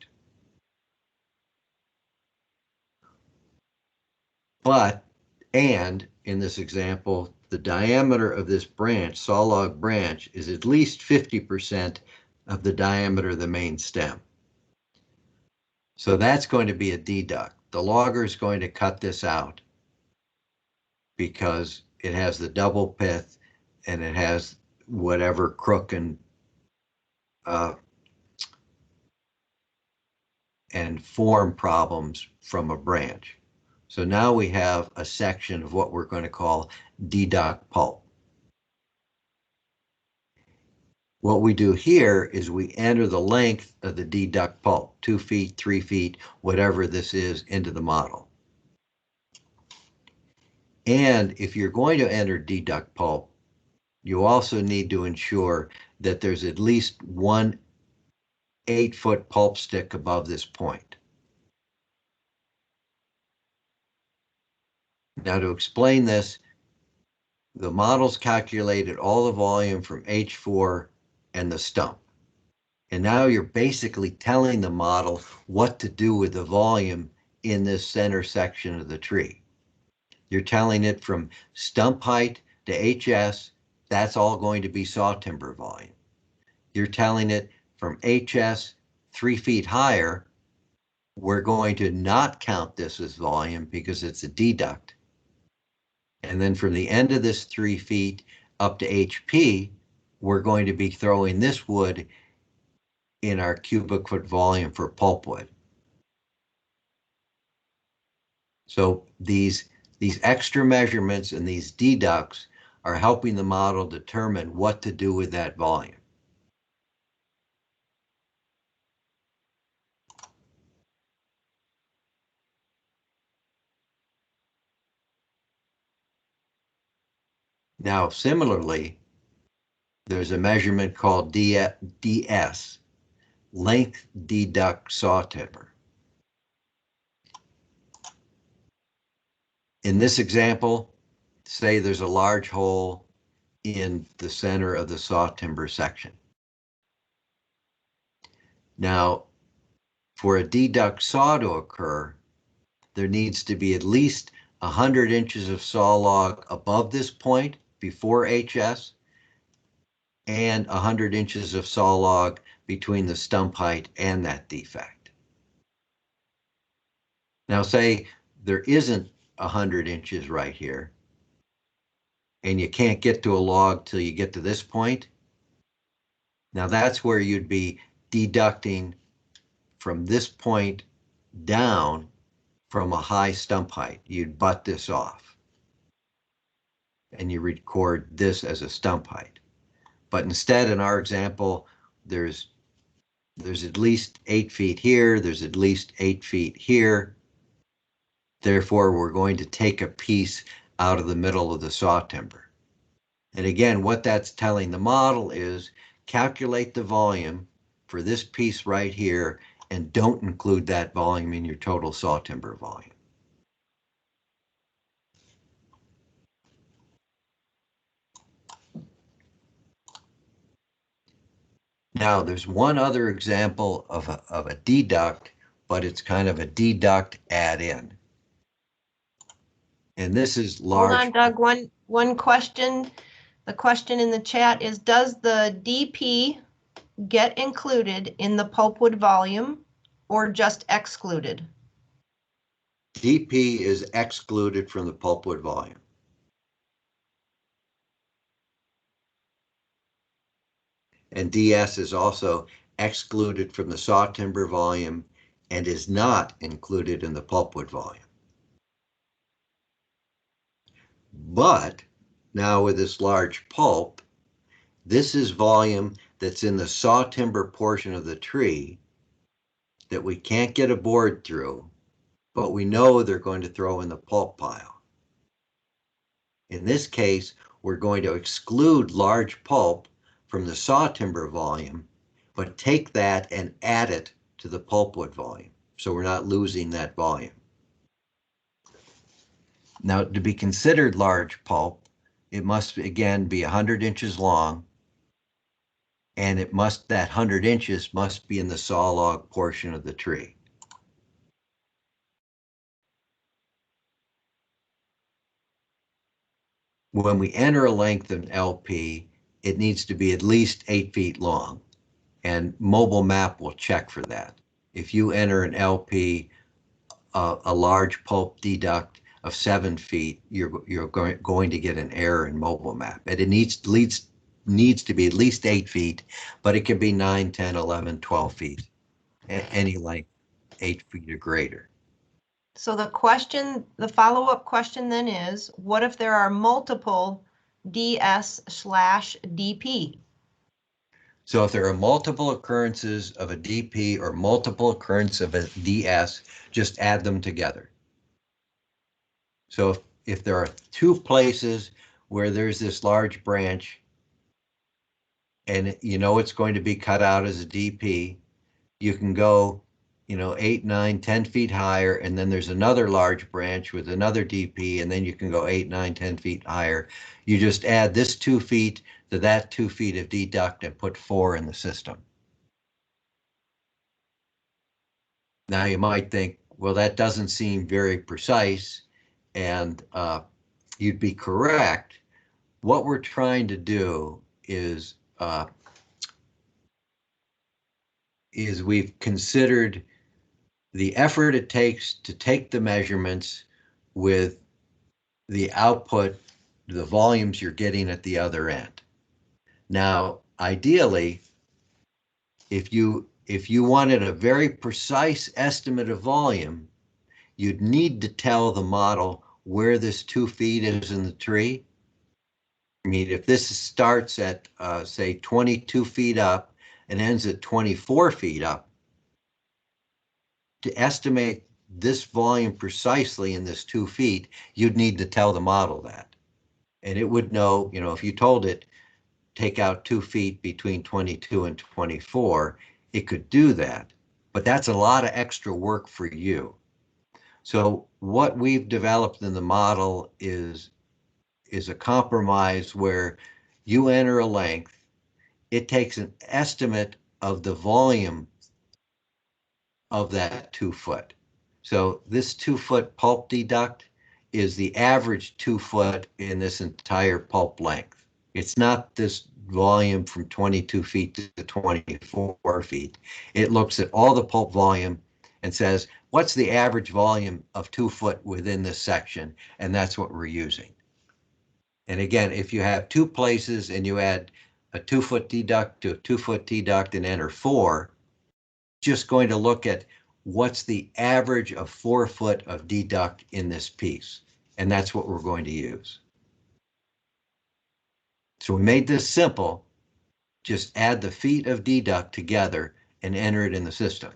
S1: And in this example, the diameter of this branch, sawlog branch, is at least 50% of the diameter of the main stem. So that's going to be a deduct. The logger is going to cut this out because it has the double pith and it has whatever crook and form problems from a branch. So now we have a section of what we're going to call deduct pulp. What we do here is we enter the length of the deduct pulp, 2 feet, 3 feet, whatever this is, into the model. And if you're going to enter deduct pulp, you also need to ensure that there's at least one 8-foot pulp stick above this point. Now to explain this, the model's calculated all the volume from H4 and the stump. And now you're basically telling the model what to do with the volume in this center section of the tree. You're telling it from stump height to HS, that's all going to be saw timber volume. You're telling it from HS 3 feet higher, we're going to not count this as volume because it's a deduct. And then from the end of this 3 feet up to HP, we're going to be throwing this wood in our cubic foot volume for pulpwood. So these extra measurements and these deducts are helping the model determine what to do with that volume. Now, similarly, there's a measurement called DS, length deduct saw timber. In this example, say there's a large hole in the center of the saw timber section. Now, for a deduct saw to occur, there needs to be at least 100 inches of saw log above this point before HS and 100 inches of saw log between the stump height and that defect. Now say there isn't 100 inches right here, and you can't get to a log till you get to this point. Now that's where you'd be deducting from this point down from a high stump height. You'd butt this off, and you record this as a stump height. But instead, in our example, there's at least 8 feet here, there's at least 8 feet here. Therefore, we're going to take a piece out of the middle of the saw timber. And again, what that's telling the model is calculate the volume for this piece right here and don't include that volume in your total saw timber volume. Now, there's one other example of a deduct, but it's kind of a deduct add-in. And this is large.
S2: Hold on, Doug, one question. The question in the chat is, does the DP get included in the pulpwood volume or just excluded?
S1: DP is excluded from the pulpwood volume. And DS is also excluded from the saw timber volume and is not included in the pulpwood volume. But now with this large pulp, this is volume that's in the saw timber portion of the tree that we can't get a board through, but we know they're going to throw in the pulp pile. In this case, we're going to exclude large pulp from the saw timber volume, but take that and add it to the pulpwood volume. So we're not losing that volume. Now, to be considered large pulp, it must again be 100 inches long, and that 100 inches must be in the saw log portion of the tree. When we enter a length of LP, it needs to be at least 8 feet long, and mobile map will check for that. If you enter an LP, a large pulp deduct of 7 feet, you're going to get an error in mobile map. And it needs to be at least 8 feet, but it can be 9, 10, 11, 12 feet, any length, 8 feet or greater.
S2: So the follow-up question then is, what if there are multiple DS/DP?
S1: So if there are multiple occurrences of a DP or multiple occurrence of a DS, just add them together. So if there are 2 places where there's this large branch and you know it's going to be cut out as a DP, you can go 8, 9, 10 feet higher, and then there's another large branch with another DP, and then you can go 8, 9, 10 feet higher. You just add this 2 feet to that 2 feet of deduct and put 4 in the system. Now you might think, well, that doesn't seem very precise, and you'd be correct. What we're trying to do is we've considered the effort it takes to take the measurements with the output, the volumes you're getting at the other end. Now, ideally, if you wanted a very precise estimate of volume, you'd need to tell the model where this 2 feet is in the tree. I mean, if this starts at, say, 22 feet up and ends at 24 feet up, to estimate this volume precisely in this 2 feet, you'd need to tell the model that. And it would know, if you told it, take out 2 feet between 22 and 24, it could do that. But that's a lot of extra work for you. So what we've developed in the model is a compromise where you enter a length, it takes an estimate of the volume of that 2 foot. So this 2-foot pulp deduct is the average 2-foot in this entire pulp length. It's not this volume from 22 feet to 24 feet. It looks at all the pulp volume and says, what's the average volume of 2-foot within this section? And that's what we're using. And again, if you have two places and you add a 2-foot deduct to a 2-foot deduct and enter 4, just going to look at what's the average of 4 foot of deduct in this piece. And that's what we're going to use. So we made this simple. Just add the feet of deduct together and enter it in the system.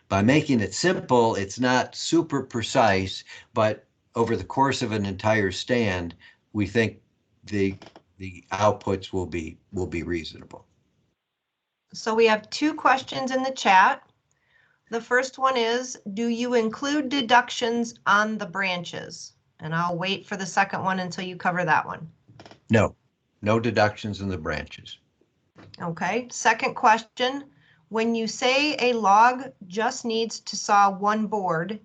S1: By making it simple, it's not super precise, but over the course of an entire stand, we think the outputs will be reasonable.
S2: So we have two questions in the chat. The first one is, do you include deductions on the branches? And I'll wait for the second one until you cover that one.
S1: No, no deductions in the branches.
S2: Okay, second question. When you say a log just needs to saw one board,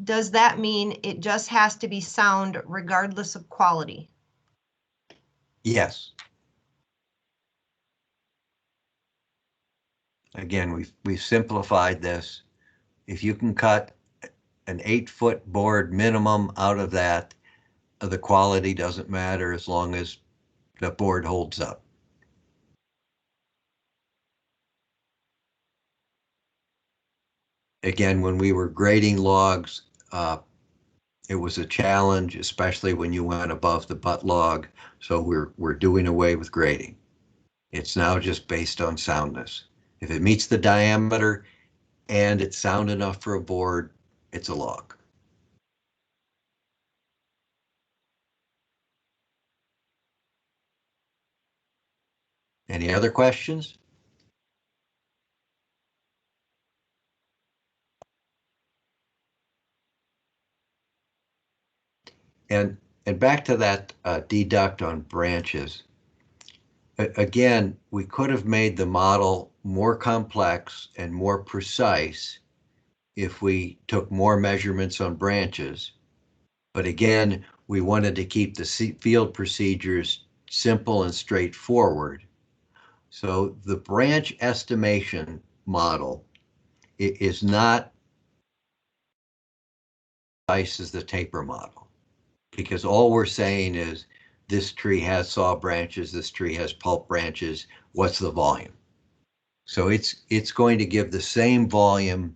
S2: does that mean it just has to be sound regardless of quality?
S1: Yes. Again, we've simplified this. If you can cut an 8-foot board minimum out of that, the quality doesn't matter as long as the board holds up. Again, when we were grading logs, it was a challenge, especially when you went above the butt log. So we're doing away with grading. It's now just based on soundness. If it meets the diameter and it's sound enough for a board, it's a log. Any other questions? And back to that deduct on branches. Again, we could have made the model more complex and more precise if we took more measurements on branches. But again, we wanted to keep the field procedures simple and straightforward. So the branch estimation model is not precise as the taper model, because all we're saying is this tree has saw branches, this tree has pulp branches, what's the volume? So it's going to give the same volume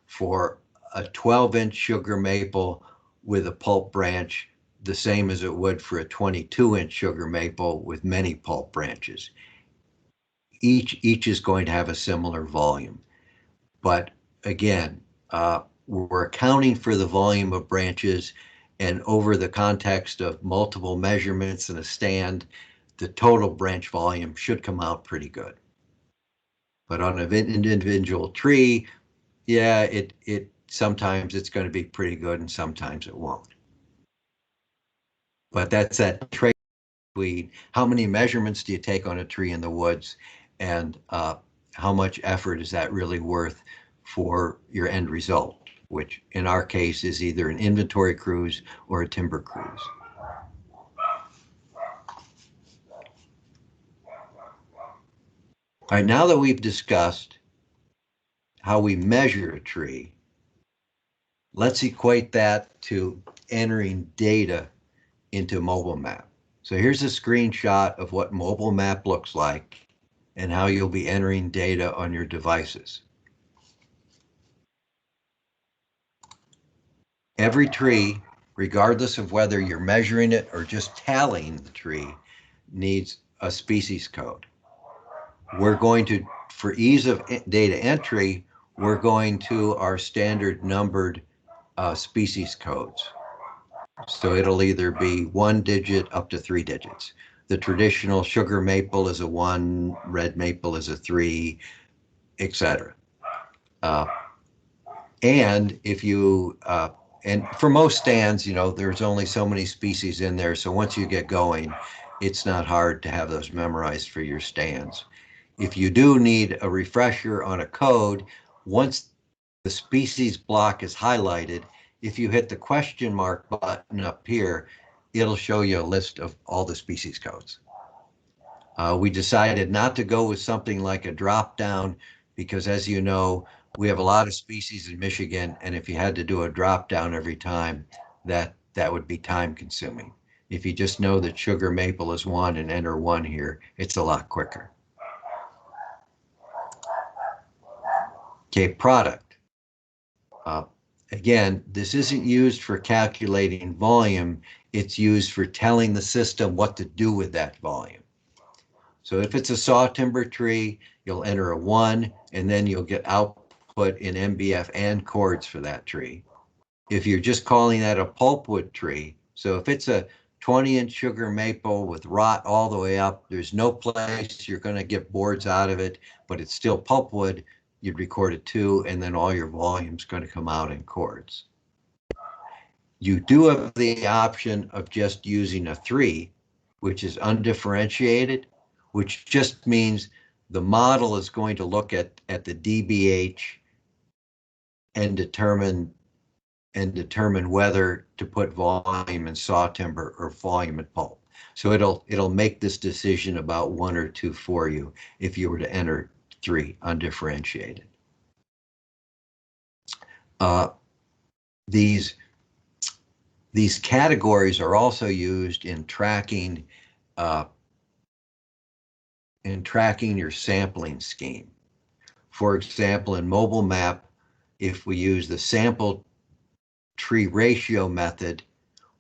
S1: for a 12-inch sugar maple with a pulp branch, the same as it would for a 22-inch sugar maple with many pulp branches. Each is going to have a similar volume. But again, we're accounting for the volume of branches, and over the context of multiple measurements in a stand, the total branch volume should come out pretty good. But on an individual tree, yeah, it sometimes it's going to be pretty good and sometimes it won't. But that's that trade between how many measurements do you take on a tree in the woods and how much effort is that really worth for your end result, which in our case is either an inventory cruise or a timber cruise. All right, now that we've discussed how we measure a tree, let's equate that to entering data into mobile map. So here's a screenshot of what mobile map looks like and how you'll be entering data on your devices. Every tree, regardless of whether you're measuring it or just tallying the tree, needs a species code. We're going to, for ease of data entry, we're going to our standard numbered species codes. So it'll either be 1 digit up to 3 digits. The traditional sugar maple is a 1, red maple is a 3, etc. And if you, and for most stands, you know, there's only so many species in there. So once you get going, it's not hard to have those memorized for your stands. If you do need a refresher on a code, once the species block is highlighted. If you hit the question mark button up here, it'll show you a list of all the species codes. We decided not to go with something like a drop down because, as you know, we have a lot of species in Michigan, and if you had to do a drop down every time, that would be time consuming. If you just know that sugar maple is 1 and enter 1 here, it's a lot quicker. Okay, product. Again, this isn't used for calculating volume, it's used for telling the system what to do with that volume. So if it's a saw timber tree, you'll enter a 1, and then you'll get output in MBF and cords for that tree. If you're just calling that a pulpwood tree, so if it's a 20-inch sugar maple with rot all the way up, there's no place you're going to get boards out of it, but it's still pulpwood, you'd record a 2, and then all your volume's going to come out in cords. You do have the option of just using a 3, which is undifferentiated, which just means the model is going to look at the DBH and determine whether to put volume in saw timber or volume in pulp. So it'll make this decision about 1 or 2 for you if you were to enter 3 undifferentiated. These categories are also used in tracking your sampling scheme. For example, in mobile map, if we use the sample tree ratio method,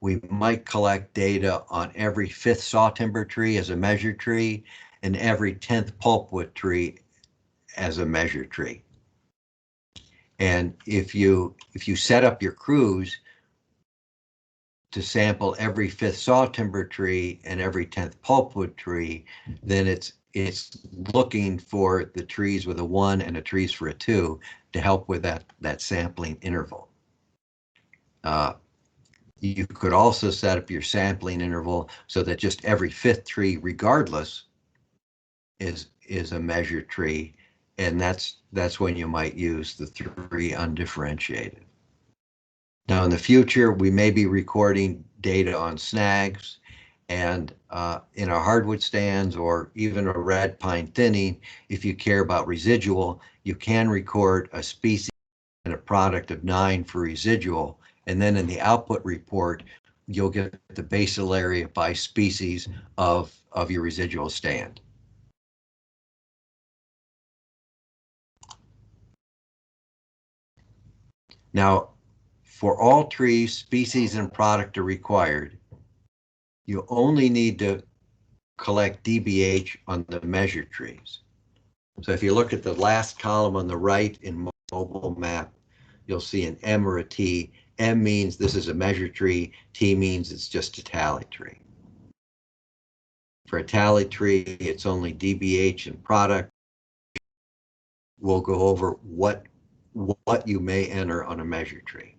S1: we might collect data on every 5th saw timber tree as a measure tree and every 10th pulpwood tree as a measure tree. And if you set up your crews to sample every 5th saw timber tree and every 10th pulpwood tree, then it's looking for the trees with a 1 and the trees for a 2 to help with that sampling interval. You could also set up your sampling interval so that just every 5th tree, regardless, is a measured tree, and that's when you might use the 3 undifferentiated. Now, in the future, we may be recording data on snags, and in our hardwood stands or even a red pine thinning, if you care about residual, you can record a species and a product of 9 for residual, and then in the output report, you'll get the basal area by species of your residual stand. Now, for all trees, species and product are required. You only need to collect DBH on the measured trees. So if you look at the last column on the right in mobile map, you'll see an M or a T. M means this is a measured tree. T means it's just a tally tree. For a tally tree, it's only DBH and product. We'll go over what you may enter on a measured tree.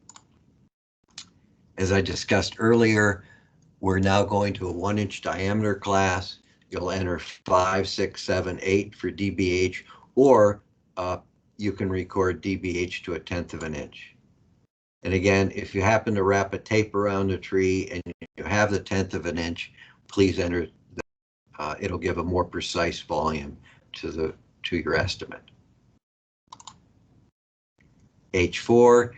S1: As I discussed earlier, we're now going to a 1-inch diameter class. You'll enter 5, 6, 7, 8 for DBH, or you can record DBH to 1/10 of an inch. And again, if you happen to wrap a tape around a tree and you have the 1/10 of an inch, please enter. It'll give a more precise volume to your estimate. H4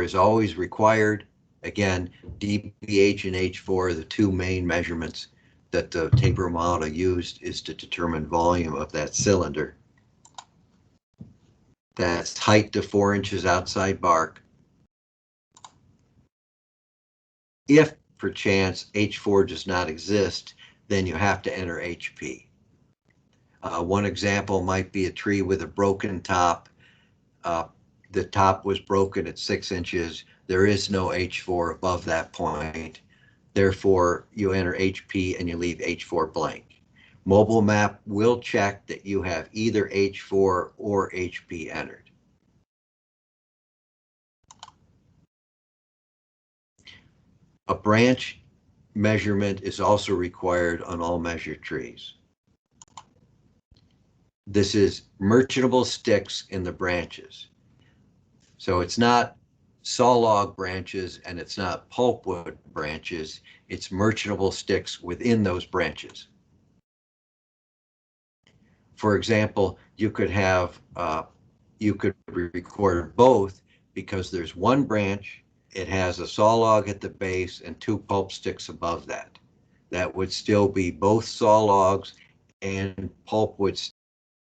S1: is always required. Again, DBH and H4 are the 2 main measurements that the taper model used is to determine volume of that cylinder. That's height to 4 inches outside bark. If, perchance, H4 does not exist, then you have to enter HP. One example might be a tree with a broken top. The top was broken at 6 inches. There is no H4 above that point. Therefore, you enter HP and you leave H4 blank. Mobile map will check that you have either H4 or HP entered. A branch measurement is also required on all measured trees. This is merchantable sticks in the branches. So it's not saw log branches and it's not pulpwood branches. It's merchantable sticks within those branches. For example, you could record both because there's one branch, it has a saw log at the base and two pulp sticks above that. That would still be both saw logs and pulpwood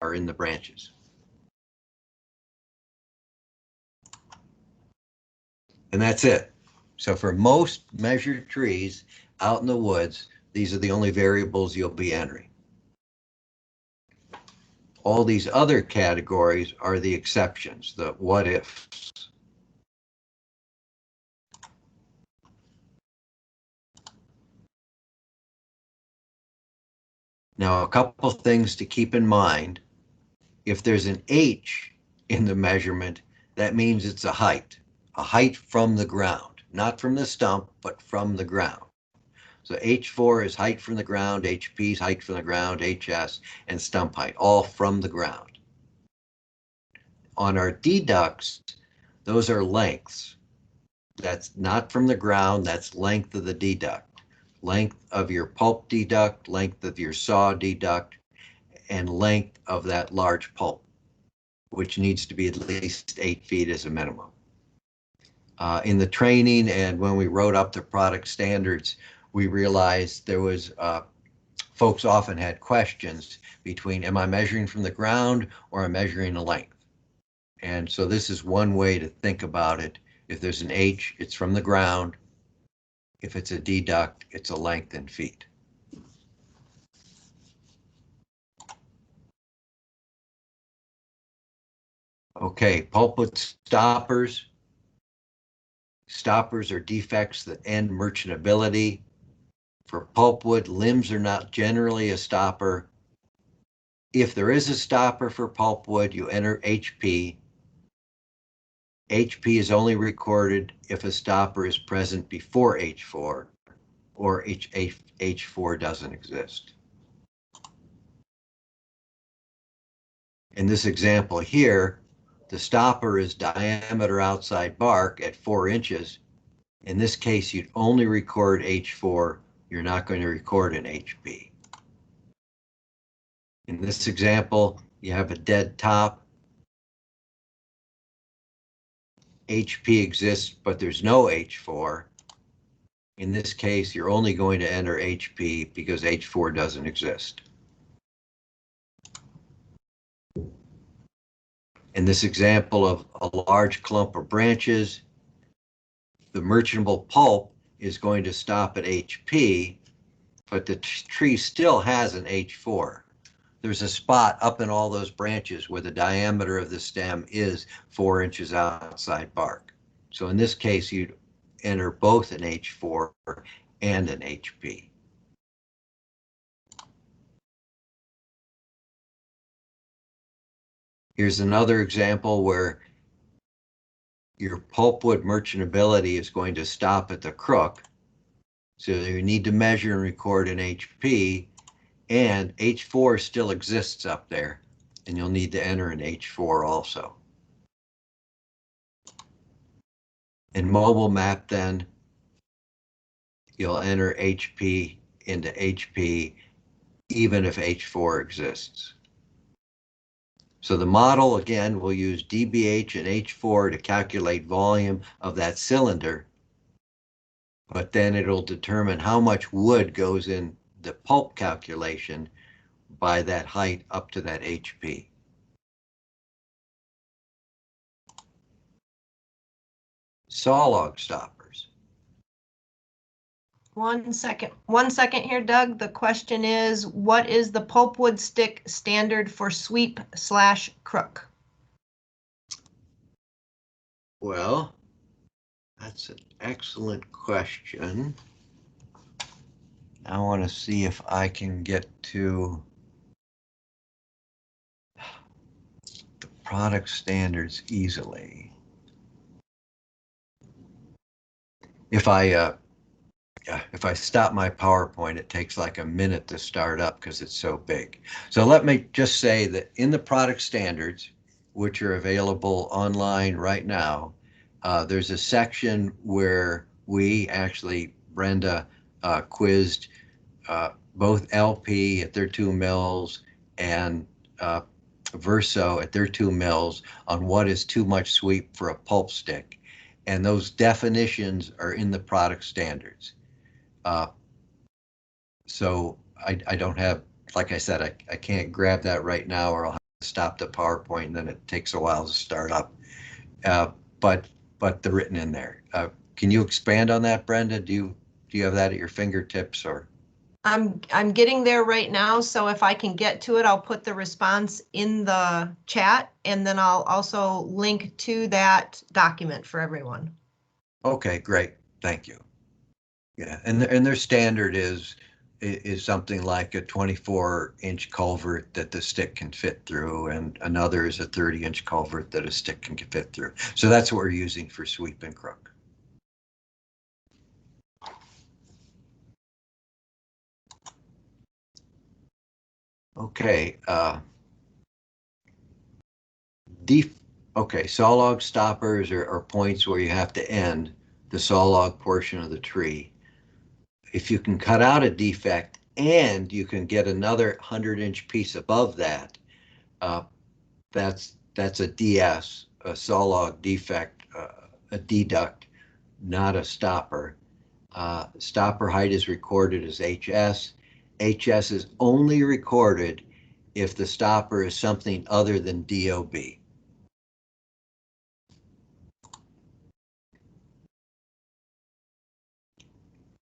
S1: are in the branches. And that's it. So for most measured trees out in the woods, these are the only variables you'll be entering. All these other categories are the exceptions, the what ifs. Now, a couple things to keep in mind. If there's an H in the measurement, that means it's a height from the ground, not from the stump, but from the ground. So H4 is height from the ground, HP is height from the ground, HS, and stump height, all from the ground. On our deducts, those are lengths. That's not from the ground, that's length of the deduct. Length of your pulp deduct, length of your saw deduct, and length of that large pulp, which needs to be at least 8 feet as a minimum. In the training and when we wrote up the product standards, we realized there was, folks often had questions between, am I measuring from the ground or am I measuring a length? And so this is one way to think about it. If there's an H, it's from the ground. If it's a deduct, it's a length in feet. Okay, pulpwood stoppers. Stoppers are defects that end merchantability. For pulpwood, limbs are not generally a stopper. If there is a stopper for pulpwood, you enter HP. HP is only recorded if a stopper is present before H4 or H4 doesn't exist. In this example here, the stopper is diameter outside bark at 4 inches. In this case, you'd only record H4. You're not going to record an HP. In this example, you have a dead top. HP exists, but there's no H4. In this case, you're only going to enter HP because H4 doesn't exist. In this example of a large clump of branches, the merchantable pulp is going to stop at HP, but the tree still has an H4. There's a spot up in all those branches where the diameter of the stem is 4 inches outside bark. So in this case, you'd enter both an H4 and an HP. Here's another example where your pulpwood merchantability is going to stop at the crook. So you need to measure and record an HP, and H4 still exists up there, and you'll need to enter an H4 also. In mobile map, then, you'll enter HP into HP even if H4 exists. So the model, again, will use DBH and H4 to calculate volume of that cylinder, but then it'll determine how much wood goes in the pulp calculation by that height up to that HP. Saw log stoppers.
S2: 1 second. 1 second here, Doug. The question is, what is the pulpwood stick standard for sweep/crook?
S1: Well, that's an excellent question. I want to see if I can get to the product standards easily. If I stop my PowerPoint, it takes like a minute to start up because it's so big. So let me just say that in the product standards, which are available online right now. There's a section where we actually, Brenda, quizzed both LP at their 2 mills and Verso at their 2 mills on what is too much sweep for a pulp stick. And those definitions are in the product standards. So I don't have, like I said, I can't grab that right now, or I'll have to stop the PowerPoint, and then it takes a while to start up. But they're written in there. Can you expand on that, Brenda? Do you have that at your fingertips, or?
S2: I'm getting there right now, so if I can get to it, I'll put the response in the chat, and then I'll also link to that document for everyone.
S1: Okay, great. Thank you. Yeah, and their standard is something like a 24-inch culvert that the stick can fit through, and another is a 30-inch culvert that a stick can fit through. So that's what we're using for sweep and crook. Okay, saw log stoppers are points where you have to end the saw log portion of the tree. If you can cut out a defect and you can get another 100-inch piece above that, that's a DS, a saw log defect, a deduct, not a stopper. Stopper height is recorded as HS. HS is only recorded if the stopper is something other than DOB.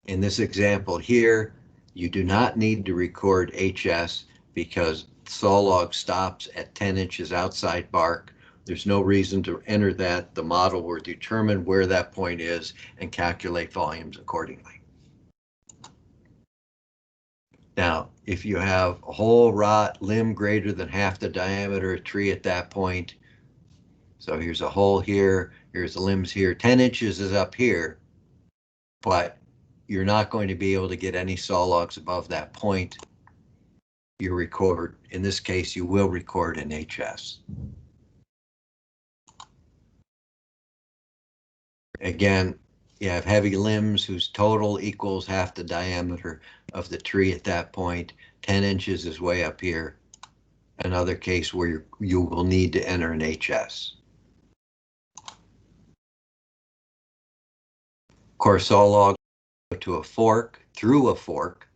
S1: In this example here, you do not need to record HS because saw log stops at 10 inches outside bark. There's no reason to enter that. The model will determine where that point is and calculate volumes accordingly. Now, if you have a whole rot limb greater than half the diameter of tree at that point, so here's a hole here, here's the limbs here, 10 inches is up here, but you're not going to be able to get any saw logs above that point. You record, in this case, you will record in HS. Again, you have heavy limbs whose total equals half the diameter of the tree at that point. 10 inches is way up here. Another case where you will need to enter an HS. Of course, saw log to a fork, through a fork.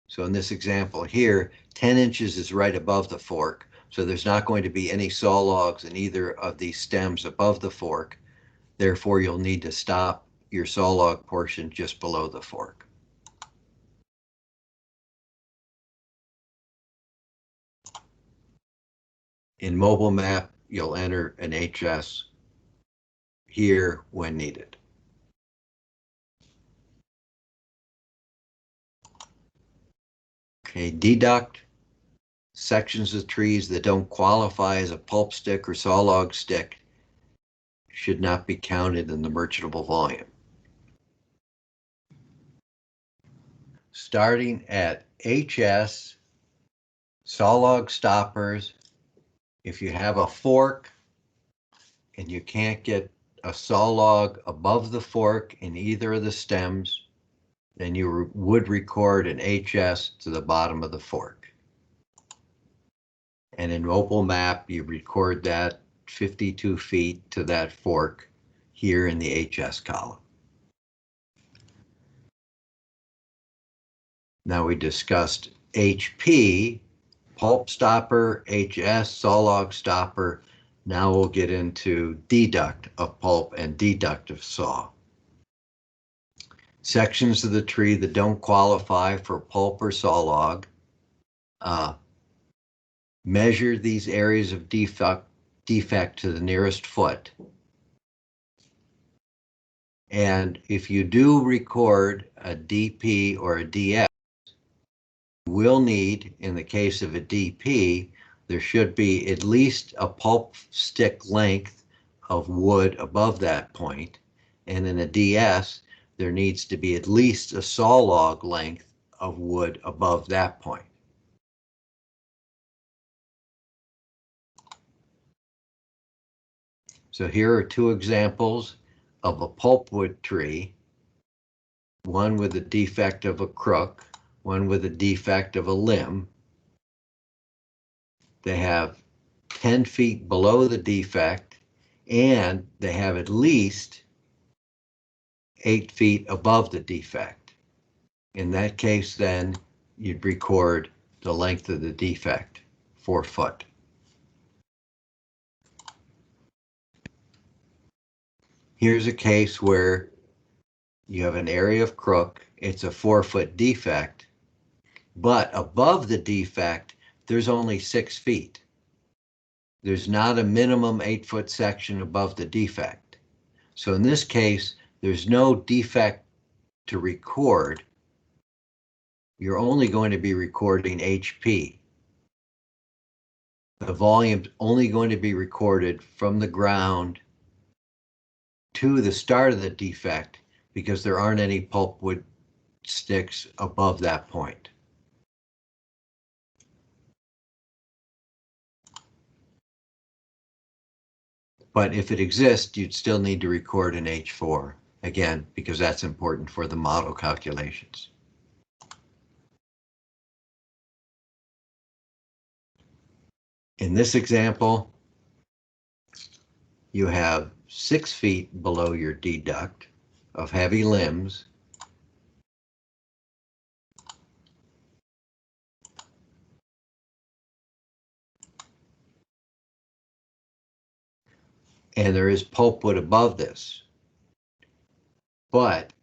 S1: So in this example here, 10 inches is right above the fork. So there's not going to be any saw logs in either of these stems above the fork. Therefore, you'll need to stop your saw log portion just below the fork. In mobile map, you'll enter an HS here when needed. Okay, deduct. Sections of trees that don't qualify as a pulp stick or saw log stick should not be counted in the merchantable volume. Starting at HS, saw log stoppers, if you have a fork and you can't get a saw log above the fork in either of the stems, then you would record an HS to the bottom of the fork. And in mobile map, you record that 52 feet to that fork here in the HS column. Now we discussed HP, pulp stopper, HS, saw log stopper. Now we'll get into deduct of pulp and deduct of saw. Sections of the tree that don't qualify for pulp or saw log. Measure these areas of defect to the nearest foot. And if you do record a DP or a DS, you will need, in the case of a DP, there should be at least a pulp stick length of wood above that point. And in a DS, there needs to be at least a saw log length of wood above that point. So here are two examples of a pulpwood tree, one with a defect of a crook, one with a defect of a limb. They have 10 feet below the defect, and they have at least 8 feet above the defect. In that case, then, you'd record the length of the defect, 4 foot. Here's a case where you have an area of crook, it's a 4-foot defect, but above the defect, there's only 6 feet. There's not a minimum 8-foot section above the defect. So in this case, there's no defect to record. You're only going to be recording HP. The volume's only going to be recorded from the ground to the start of the defect because there aren't any pulpwood sticks above that point. But if it exists, you'd still need to record an H4, again, because that's important for the model calculations. In this example, you have 6 feet below your deduct of heavy limbs. And there is pulpwood above this. But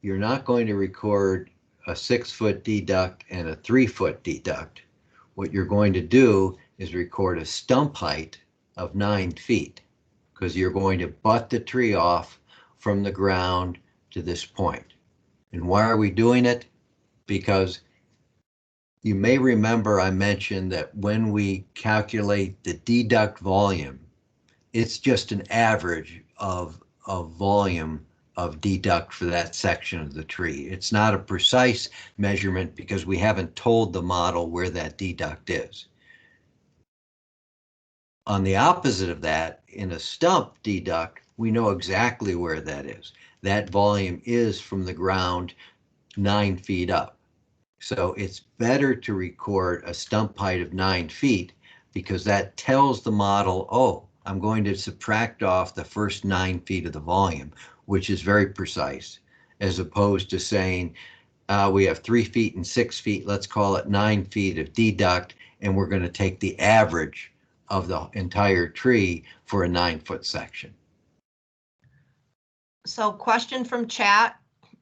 S1: you're not going to record a 6-foot deduct and a 3-foot deduct. What you're going to do is record a stump height of 9 feet because you're going to butt the tree off from the ground to this point. And why are we doing it? Because you may remember I mentioned that when we calculate the deduct volume, it's just an average of volume of deduct for that section of the tree. It's not a precise measurement because we haven't told the model where that deduct is. On the opposite of that, in a stump deduct, we know exactly where that is. That volume is from the ground 9 feet up. So it's better to record a stump height of 9 feet because that tells the model, oh, I'm going to subtract off the first 9 feet of the volume, which is very precise, as opposed to saying, we have 3 feet and 6 feet, let's call it 9 feet of deduct, and we're going to take the average of the entire tree for a 9-foot section.
S2: So question from chat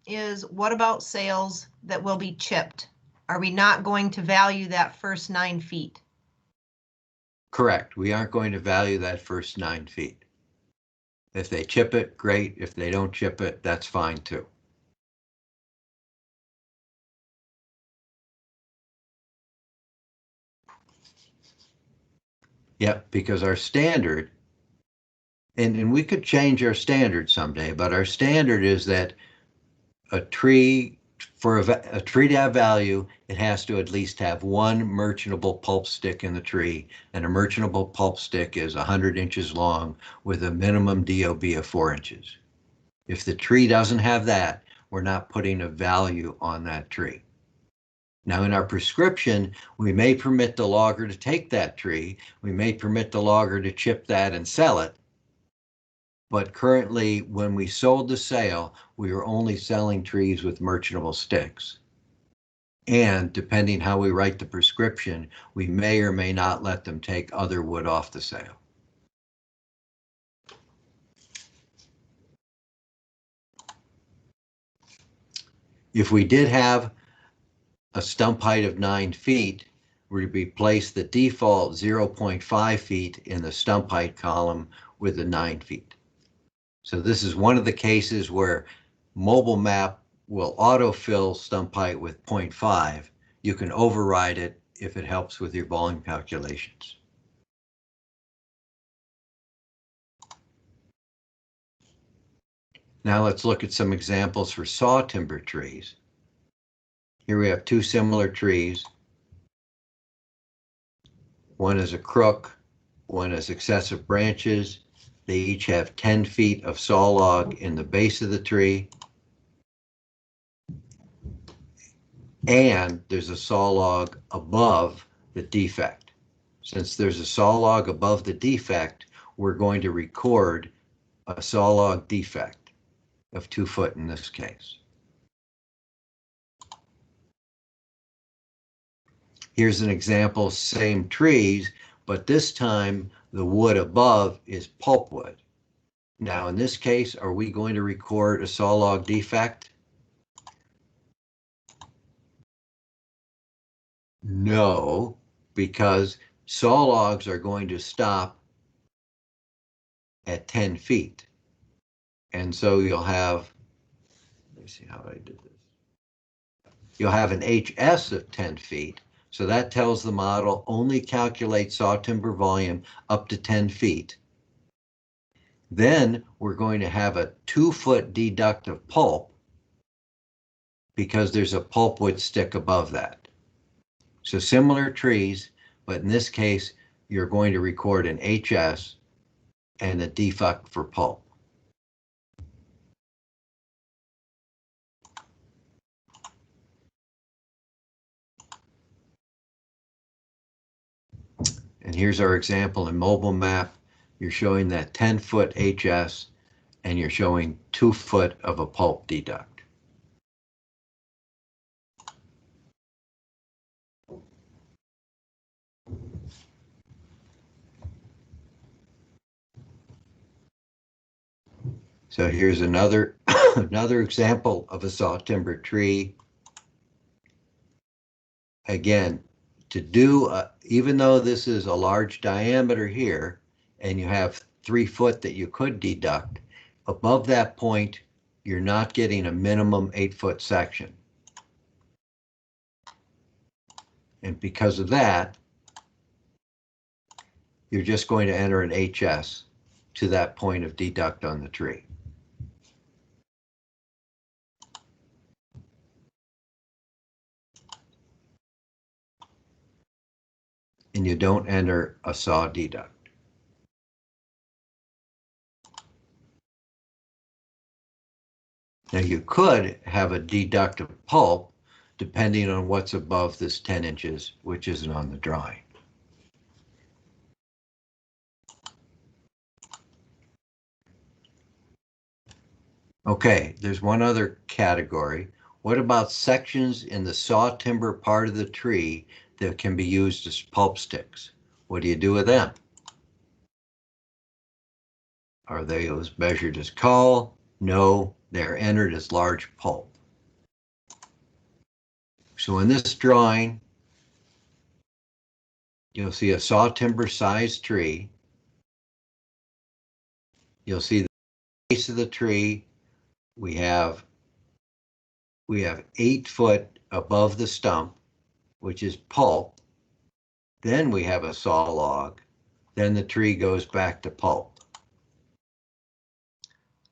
S2: is, what about sales that will be chipped? Are we not going to value that first 9 feet?
S1: Correct. We aren't going to value that first 9 feet. If they chip it, great. If they don't chip it, that's fine too. Yep, because our standard, and we could change our standard someday, but our standard is that a tree, for a tree to have value, it has to at least have one merchantable pulp stick in the tree, and a merchantable pulp stick is 100 inches long with a minimum DOB of 4 inches. If the tree doesn't have that, we're not putting a value on that tree. Now in our prescription, we may permit the logger to take that tree, we may permit the logger to chip that and sell it, but currently when we sold the sale, we were only selling trees with merchantable sticks. And depending how we write the prescription, we may or may not let them take other wood off the sale. If we did have a stump height of 9 feet, we replace the default 0.5 feet in the stump height column with the 9 feet. So this is one of the cases where mobile map will autofill stump height with 0.5. You can override it if it helps with your volume calculations. Now let's look at some examples for saw timber trees. Here we have two similar trees. One is a crook, one has excessive branches, They each have 10 feet of saw log in the base of the tree. And there's a saw log above the defect. Since there's a saw log above the defect, we're going to record a saw log defect of 2 foot in this case. Here's an example, same trees, but this time the wood above is pulpwood. Now, in this case, are we going to record a saw log defect? No, because saw logs are going to stop at 10 feet. And so you'll have, let me see how I did this. You'll have an HS of 10 feet. So that tells the model only calculate saw timber volume up to 10 feet. Then we're going to have a 2 foot deduct of pulp because there's a pulpwood stick above that. So similar trees, but in this case, you're going to record an HS and a defect for pulp. And here's our example in mobile map. You're showing that 10 foot HS and you're showing 2 foot of a pulp deduct. So here's another another example of a saw timber tree. Again, to do, even though this is a large diameter here, and you have 3 foot that you could deduct, above that point, you're not getting a minimum 8 foot section. And because of that, you're just going to enter an HS to that point of deduct on the tree. And you don't enter a saw deduct. Now you could have a deduct of pulp depending on what's above this 10 inches, which isn't on the drawing. Okay, there's one other category. What about sections in the saw timber part of the tree that can be used as pulp sticks? What do you do with them? Are they measured as cull? No, they're entered as large pulp. So in this drawing, you'll see a saw timber sized tree. You'll see the base of the tree. We have 8 foot above the stump, which is pulp. Then we have a saw log. Then the tree goes back to pulp.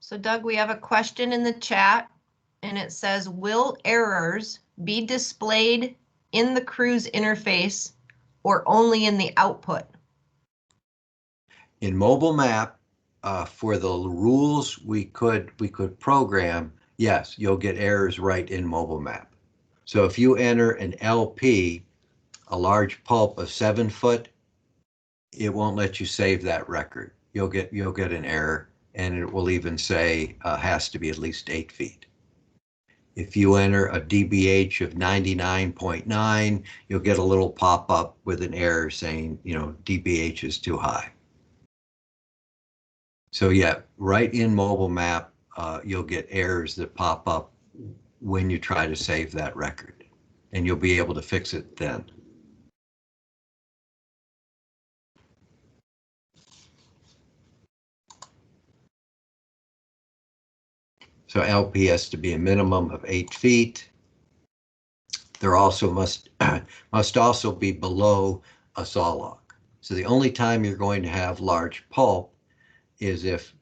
S2: So Doug, we have a question in the chat and it says, will errors be displayed in the cruise interface or only in the output?
S1: In mobile map, for the rules we could program, yes, you'll get errors right in mobile map. So if you enter an LP, a large pulp of 7 foot, it won't let you save that record. You'll get an error, and it will even say has to be at least 8 feet. If you enter a DBH of 99.9, you'll get a little pop-up with an error saying, DBH is too high. So yeah, right in mobile map, you'll get errors that pop up when you try to save that record, and you'll be able to fix it then. So LP has to be a minimum of 8 feet. There also must also be below a saw log. So the only time you're going to have large pulp is if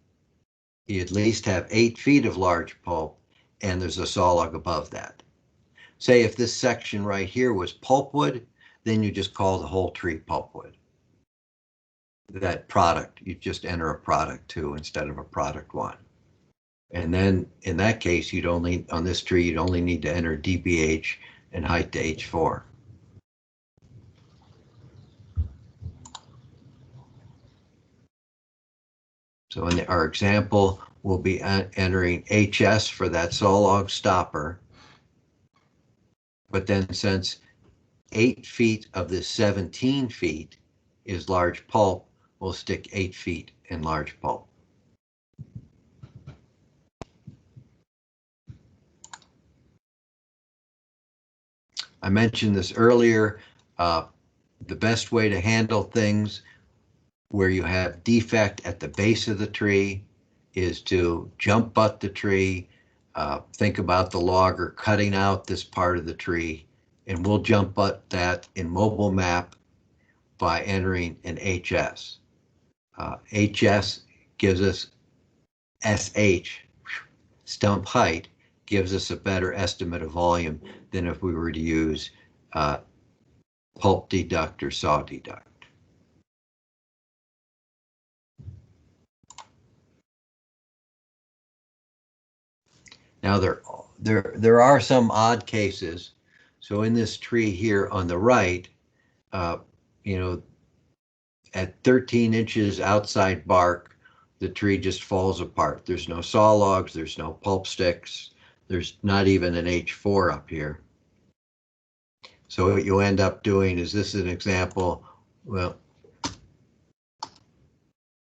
S1: you at least have 8 feet of large pulp and there's a saw log above that. Say if this section right here was pulpwood, then you just call the whole tree pulpwood. that product. You just enter a product 2 instead of a product 1. And then in that case, on this tree, you'd only need to enter DBH and height to H4. So in our example, we'll be entering HS for that saw log stopper. But then since 8 feet of this 17 feet is large pulp, we'll stick 8 feet in large pulp. I mentioned this earlier, the best way to handle things where you have defect at the base of the tree is to jump butt the tree, think about the logger cutting out this part of the tree, and we'll jump butt that in mobile map by entering an HS. HS gives us SH, stump height, gives us a better estimate of volume than if we were to use pulp deduct or saw deduct. Now there are some odd cases. So in this tree here on the right, you know, at 13 inches outside bark, the tree just falls apart. There's no saw logs, there's no pulp sticks, there's not even an H4 up here. So what you end up doing is, this is an example, well,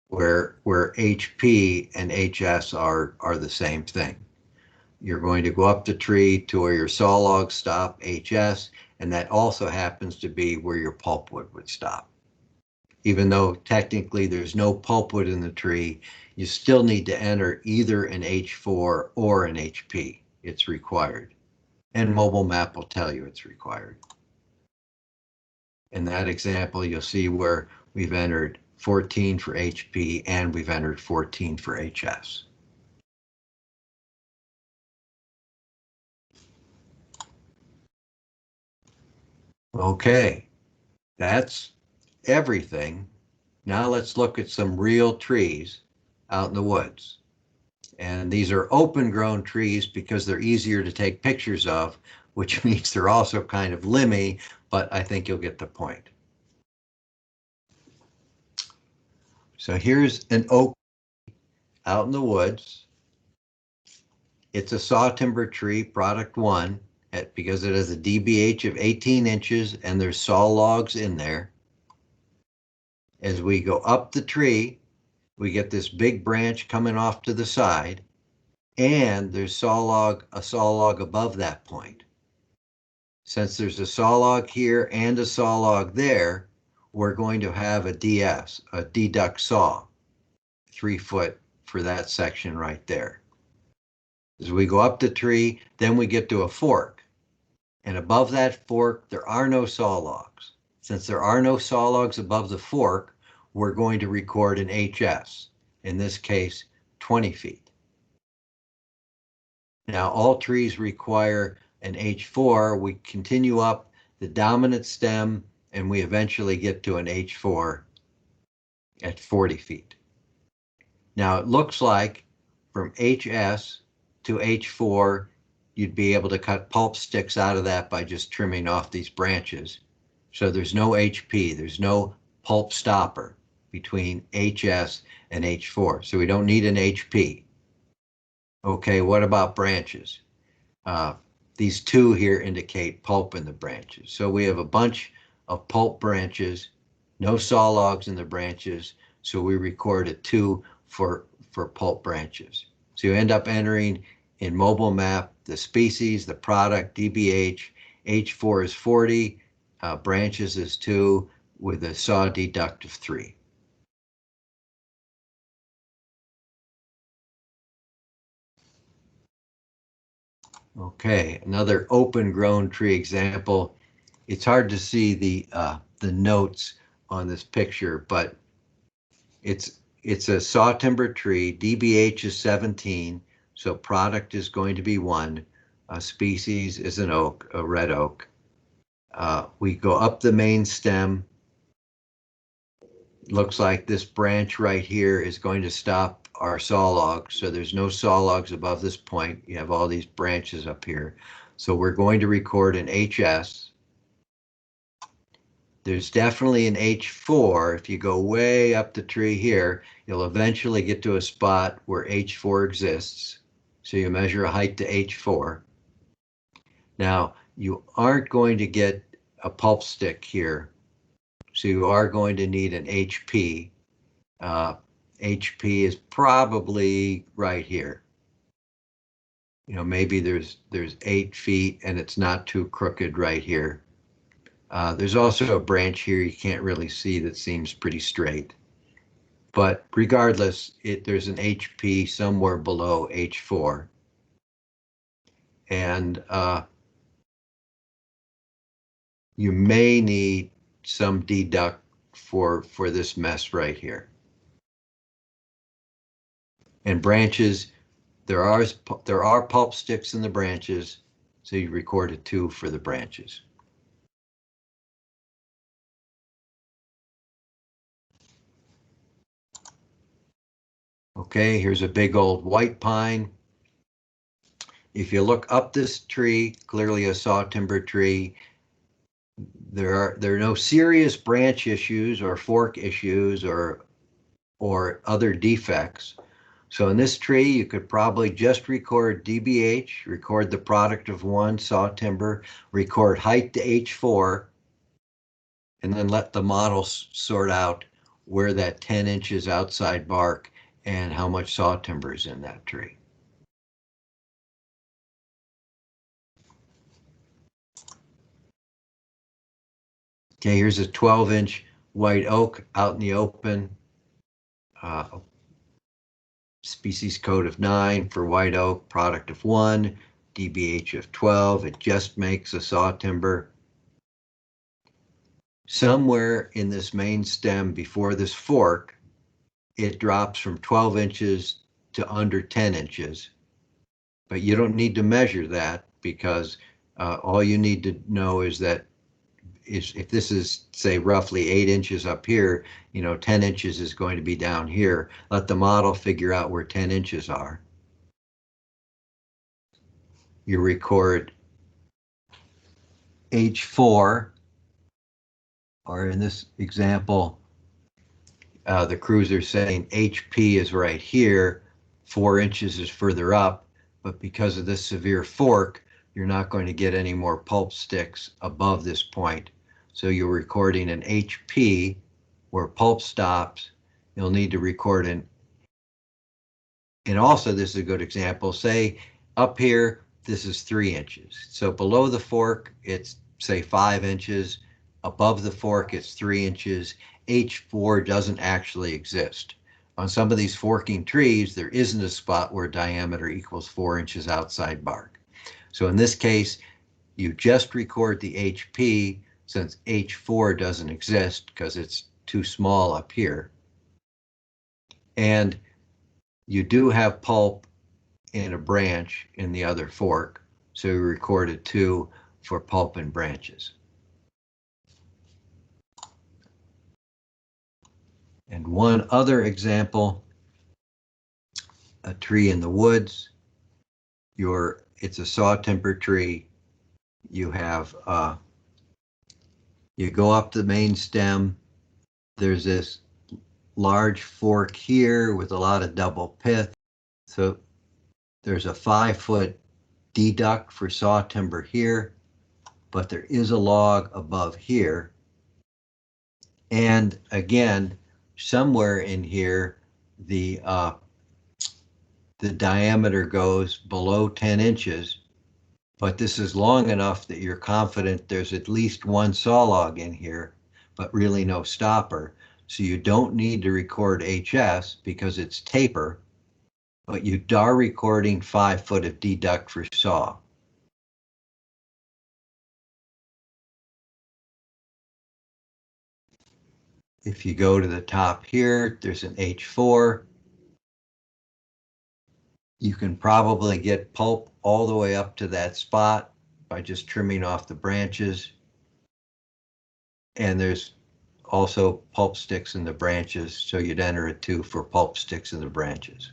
S1: where HP and HS are the same thing. You're going to go up the tree to where your saw logs stop, HS, and that also happens to be where your pulpwood would stop. Even though technically there's no pulpwood in the tree, you still need to enter either an H4 or an HP. It's required. And mobile map will tell you it's required. In that example, you'll see where we've entered 14 for HP and we've entered 14 for HS. Okay, that's everything. Now let's look at some real trees out in the woods. And these are open grown trees because they're easier to take pictures of, which means they're also kind of limby, but I think you'll get the point. So here's an oak out in the woods. It's a saw timber tree, product 1, because it has a DBH of 18 inches and there's saw logs in there. As we go up the tree, we get this big branch coming off to the side, and there's a saw log above that point. Since there's a saw log here and a saw log there, we're going to have a DS, a deduct saw, 3 foot for that section right there. As we go up the tree, then we get to a fork. And above that fork, there are no saw logs. Since there are no saw logs above the fork, we're going to record an HS, in this case, 20 feet. Now, all trees require an H4. We continue up the dominant stem, and we eventually get to an H4 at 40 feet. Now, it looks like from HS to H4, you'd be able to cut pulp sticks out of that by just trimming off these branches. So there's no HP, there's no pulp stopper between HS and H4. So we don't need an HP. Okay, what about branches? These 2 here indicate pulp in the branches. So we have a bunch of pulp branches, no saw logs in the branches, so we record a 2 for pulp branches. So you end up entering in mobile map the species, the product, DBH, H4 is 40, branches is 2, with a saw deduct of 3. Okay, another open grown tree example. It's hard to see the notes on this picture, but it's a saw timber tree. DBH is 17, so product is going to be 1. Species is an oak, a red oak. We go up the main stem. looks like this branch right here is going to stop our saw logs. So there's no saw logs above this point. You have all these branches up here. So we're going to record an HS. There's definitely an H4. If you go way up the tree here, you'll eventually get to a spot where H4 exists. So you measure a height to H4. Now, you aren't going to get a pulp stick here. So you are going to need an HP. HP is probably right here. You know, maybe there's 8 feet and it's not too crooked right here. There's also a branch here you can't really see that seems pretty straight. But regardless, there's an HP somewhere below H4. And you may need some deduct for this mess right here. And branches, there are pulp sticks in the branches, so you recorded 2 for the branches. Okay, here's a big old white pine. If you look up this tree, clearly a saw timber tree, there are no serious branch issues or fork issues or other defects. So in this tree, you could probably just record DBH, record the product of 1 saw timber, record height to H4, and then let the model sort out where that 10 inches outside bark and how much saw timber is in that tree. Okay, here's a 12-inch white oak out in the open. Species code of 9 for white oak, product of 1, DBH of 12. It just makes a saw timber. Somewhere in this main stem before this fork, it drops from 12 inches to under 10 inches. But you don't need to measure that because all you need to know is that if this is, say, roughly 8 inches up here, 10 inches is going to be down here. Let the model figure out where 10 inches are. You record H4, or in this example, the cruiser's saying HP is right here, 4 inches is further up, but because of this severe fork, you're not going to get any more pulp sticks above this point. So you're recording an HP where pulp stops. You'll need to record and also this is a good example. Say up here, this is 3 inches. So below the fork, it's say 5 inches. Above the fork, it's 3 inches. H4 doesn't actually exist. On some of these forking trees, there isn't a spot where diameter equals 4 inches outside bark. So in this case, you just record the HP since H4 doesn't exist because it's too small up here. And you do have pulp in a branch in the other fork, so you recorded 2 for pulp and branches. And one other example, a tree in the woods. It's a saw timber tree. You have you go up the main stem. There's this large fork here with a lot of double pith. So there's a 5-foot deduct for saw timber here, but there is a log above here. And again, somewhere in here, the diameter goes below 10 inches, but this is long enough that you're confident there's at least 1 saw log in here, but really no stopper. So you don't need to record HS because it's taper, but you are recording 5 foot of deduct for saw. If you go to the top here, there's an H4. You can probably get pulp all the way up to that spot by just trimming off the branches. And there's also pulp sticks in the branches, so you'd enter a 2 for pulp sticks in the branches.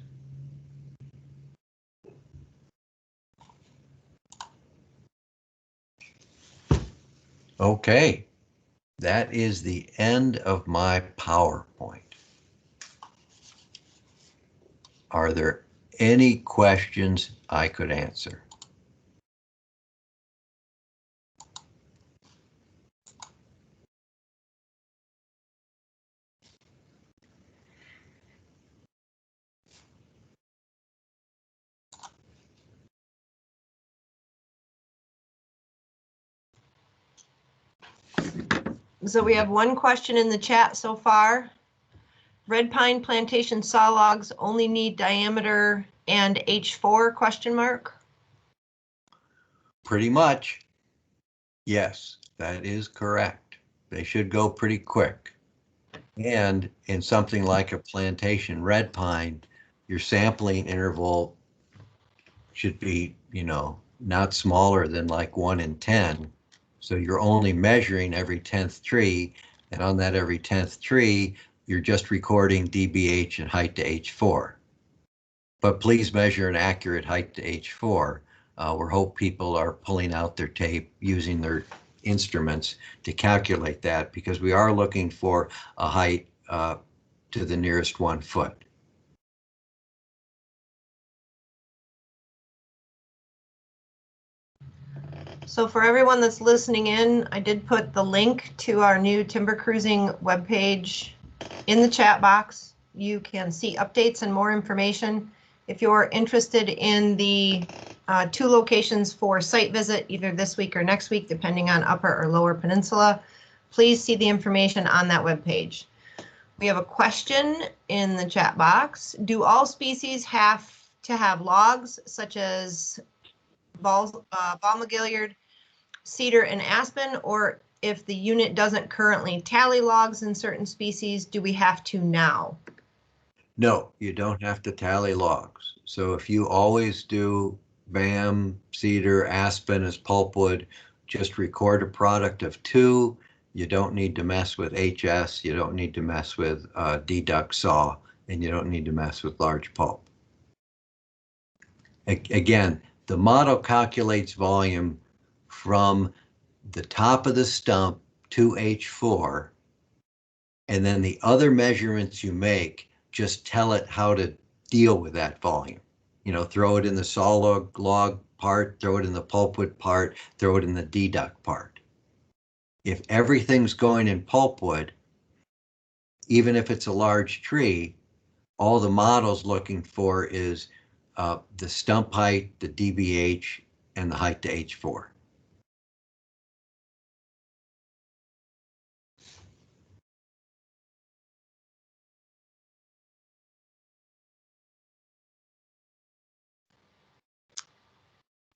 S1: Okay, that is the end of my PowerPoint. Are there any questions I could answer?
S2: So we have one question in the chat so far. Red pine plantation saw logs only need diameter and H4 question mark?
S1: Pretty much. Yes, that is correct. They should go pretty quick. And in something like a plantation red pine, your sampling interval should be, not smaller than like 1 in 10. So you're only measuring every 10th tree, and on that every 10th tree, you're just recording DBH and height to H4. But please measure an accurate height to H4. We hope people are pulling out their tape using their instruments to calculate that, because we are looking for a height to the nearest 1 foot.
S2: So for everyone that's listening in, I did put the link to our new timber cruising webpage in the chat box. You can see updates and more information. If you're interested in the 2 locations for site visit, either this week or next week, depending on Upper or Lower Peninsula, please see the information on that webpage. We have a question in the chat box. Do all species have to have logs, such as Balmagilliard, cedar, and aspen, or if the unit doesn't currently tally logs in certain species, do we have to now?
S1: No, you don't have to tally logs. So if you always do BAM, cedar, aspen as pulpwood, just record a product of 2. You don't need to mess with HS, you don't need to mess with deduct saw, and you don't need to mess with large pulp. Again, the model calculates volume from the top of the stump to H4, and then the other measurements you make, just tell it how to deal with that volume. Throw it in the saw log part, throw it in the pulpwood part, throw it in the deduct part. If everything's going in pulpwood, even if it's a large tree, all the model's looking for is the stump height, the DBH, and the height to H4.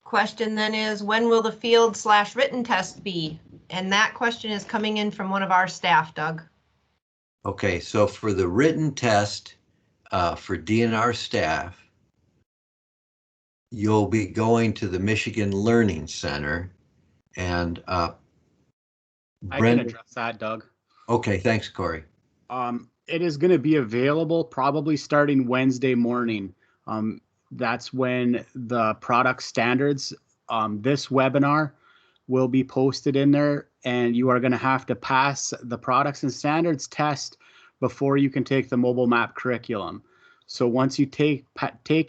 S2: Question then is, when will the field/written test be? And that question is coming in from one of our staff, Doug.
S1: Okay, so for the written test for DNR staff, you'll be going to the Michigan Learning Center, and
S3: I can address that, Doug.
S1: Okay, thanks, Corey.
S3: It is going to be available probably starting Wednesday morning. That's when the product standards, this webinar will be posted in there, and you are going to have to pass the products and standards test before you can take the mobile map curriculum. So once you take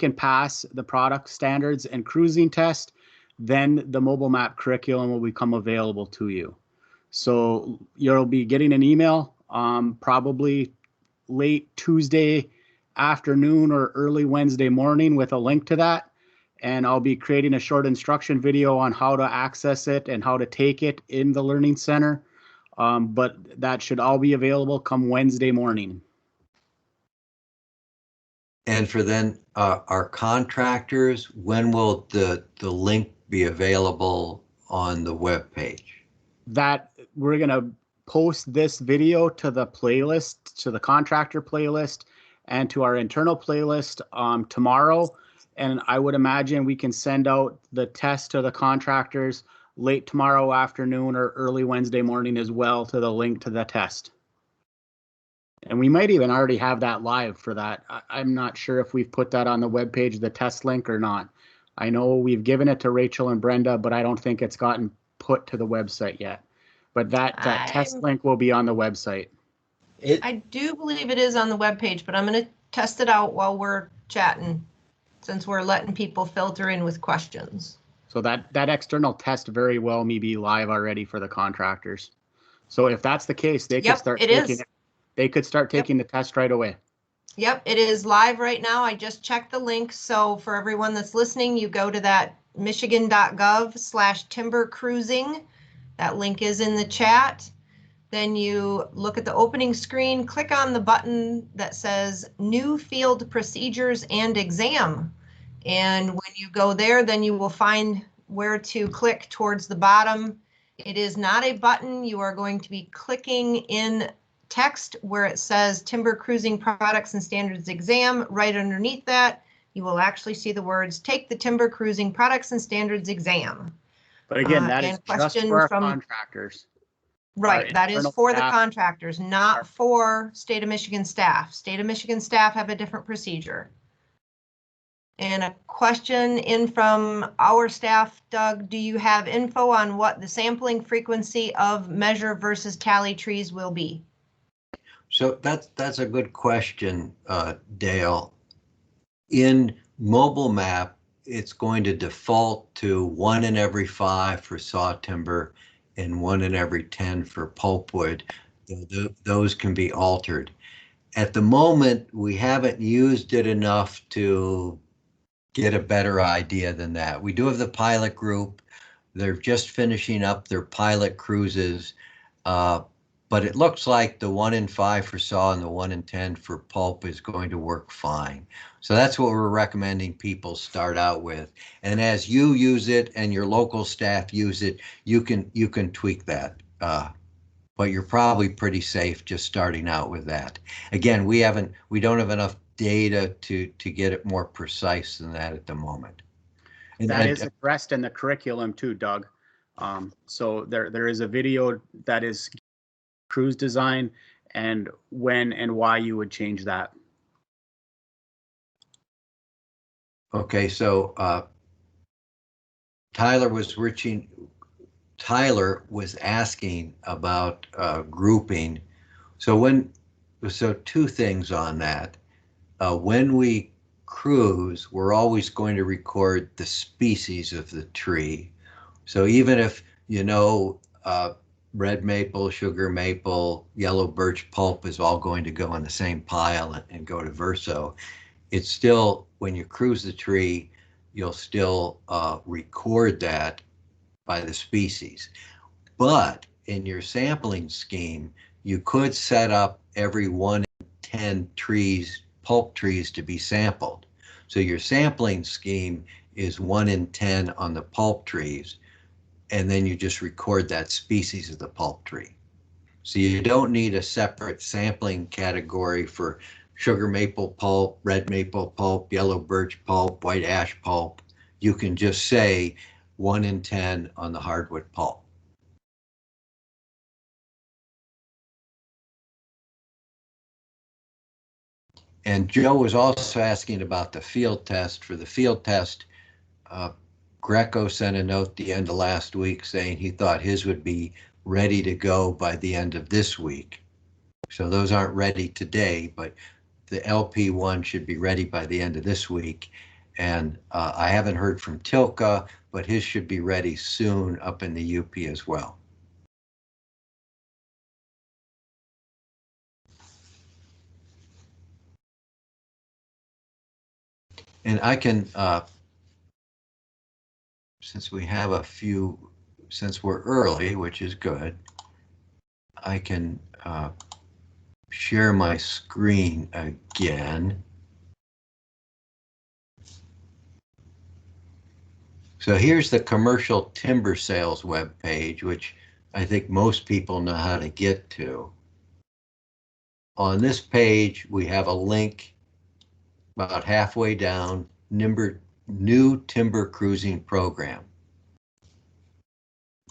S3: and pass the product standards and cruising test, then the mobile map curriculum will become available to you. So you'll be getting an email probably late Tuesday afternoon or early Wednesday morning with a link to that. And I'll be creating a short instruction video on how to access it and how to take it in the Learning Center. But that should all be available come Wednesday morning.
S1: And for then our contractors, when will the link be available on the web page?
S3: That we're going to post this video to the playlist, to the contractor playlist, and to our internal playlist tomorrow. And I would imagine we can send out the test to the contractors late tomorrow afternoon or early Wednesday morning as well, to the link to the test. And we might even already have that live for that. I'm not sure if we've put that on the webpage, the test link or not. I know we've given it to Rachel and Brenda, but I don't think it's gotten put to the website yet. But that test link will be on the website.
S2: I do believe it is on the webpage, but I'm going to test it out while we're chatting, since we're letting people filter in with questions.
S3: So that external test very well may be live already for the contractors. So if that's the case, they could start taking it. They could start taking the test right away.
S2: Yep, it is live right now. I just checked the link. So for everyone that's listening, you go to that michigan.gov/timber cruising. That link is in the chat. Then you look at the opening screen, click on the button that says New Field Procedures and Exam. And when you go there, then you will find where to click towards the bottom. It is not a button. You are going to be clicking in text where it says Timber Cruising Products and Standards Exam. Right underneath that, you will actually see the words Take the Timber Cruising Products and Standards Exam.
S3: But again, that is just for our contractors.
S2: Right, that is for the contractors, not for State of Michigan staff. State of Michigan staff have a different procedure. And a question in from our staff, Doug, do you have info on what the sampling frequency of measure versus tally trees will be?
S1: So that's a good question, Dale. In mobile map, it's going to default to 1 in every 5 for saw timber and 1 in every 10 for pulpwood. Those can be altered. At the moment, we haven't used it enough to get a better idea than that. We do have the pilot group. They're just finishing up their pilot cruises, but it looks like the 1 in 5 for saw and the 1 in 10 for pulp is going to work fine. So that's what we're recommending people start out with. And as you use it and your local staff use it, you can tweak that. But you're probably pretty safe just starting out with that. Again, we don't have enough data to get it more precise than that at the moment.
S3: And that is addressed in the curriculum too, Doug. So there is a video that is cruise design and when and why you would change that.
S1: Okay, so Tyler was asking about grouping. So two things on that. When we cruise, we're always going to record the species of the tree. So even if red maple, sugar maple, yellow birch pulp is all going to go in the same pile and go to verso, it's still, when you cruise the tree, you'll still record that by the species. But in your sampling scheme, you could set up every 1 in 10 trees, pulp trees, to be sampled. So your sampling scheme is 1 in 10 on the pulp trees, and then you just record that species of the pulp tree. So you don't need a separate sampling category for sugar maple pulp, red maple pulp, yellow birch pulp, white ash pulp. You can just say 1 in 10 on the hardwood pulp. And Joe was also asking about the field test. For the field test, Greco sent a note the end of last week saying he thought his would be ready to go by the end of this week. So those aren't ready today, but the LP1 should be ready by the end of this week. And I haven't heard from Tilka, but his should be ready soon up in the UP as well. And I can, since we have a few, since we're early, which is good, I can share my screen again. So here's the commercial timber sales webpage, which I think most people know how to get to. On this page, we have a link about halfway down, new timber cruising program.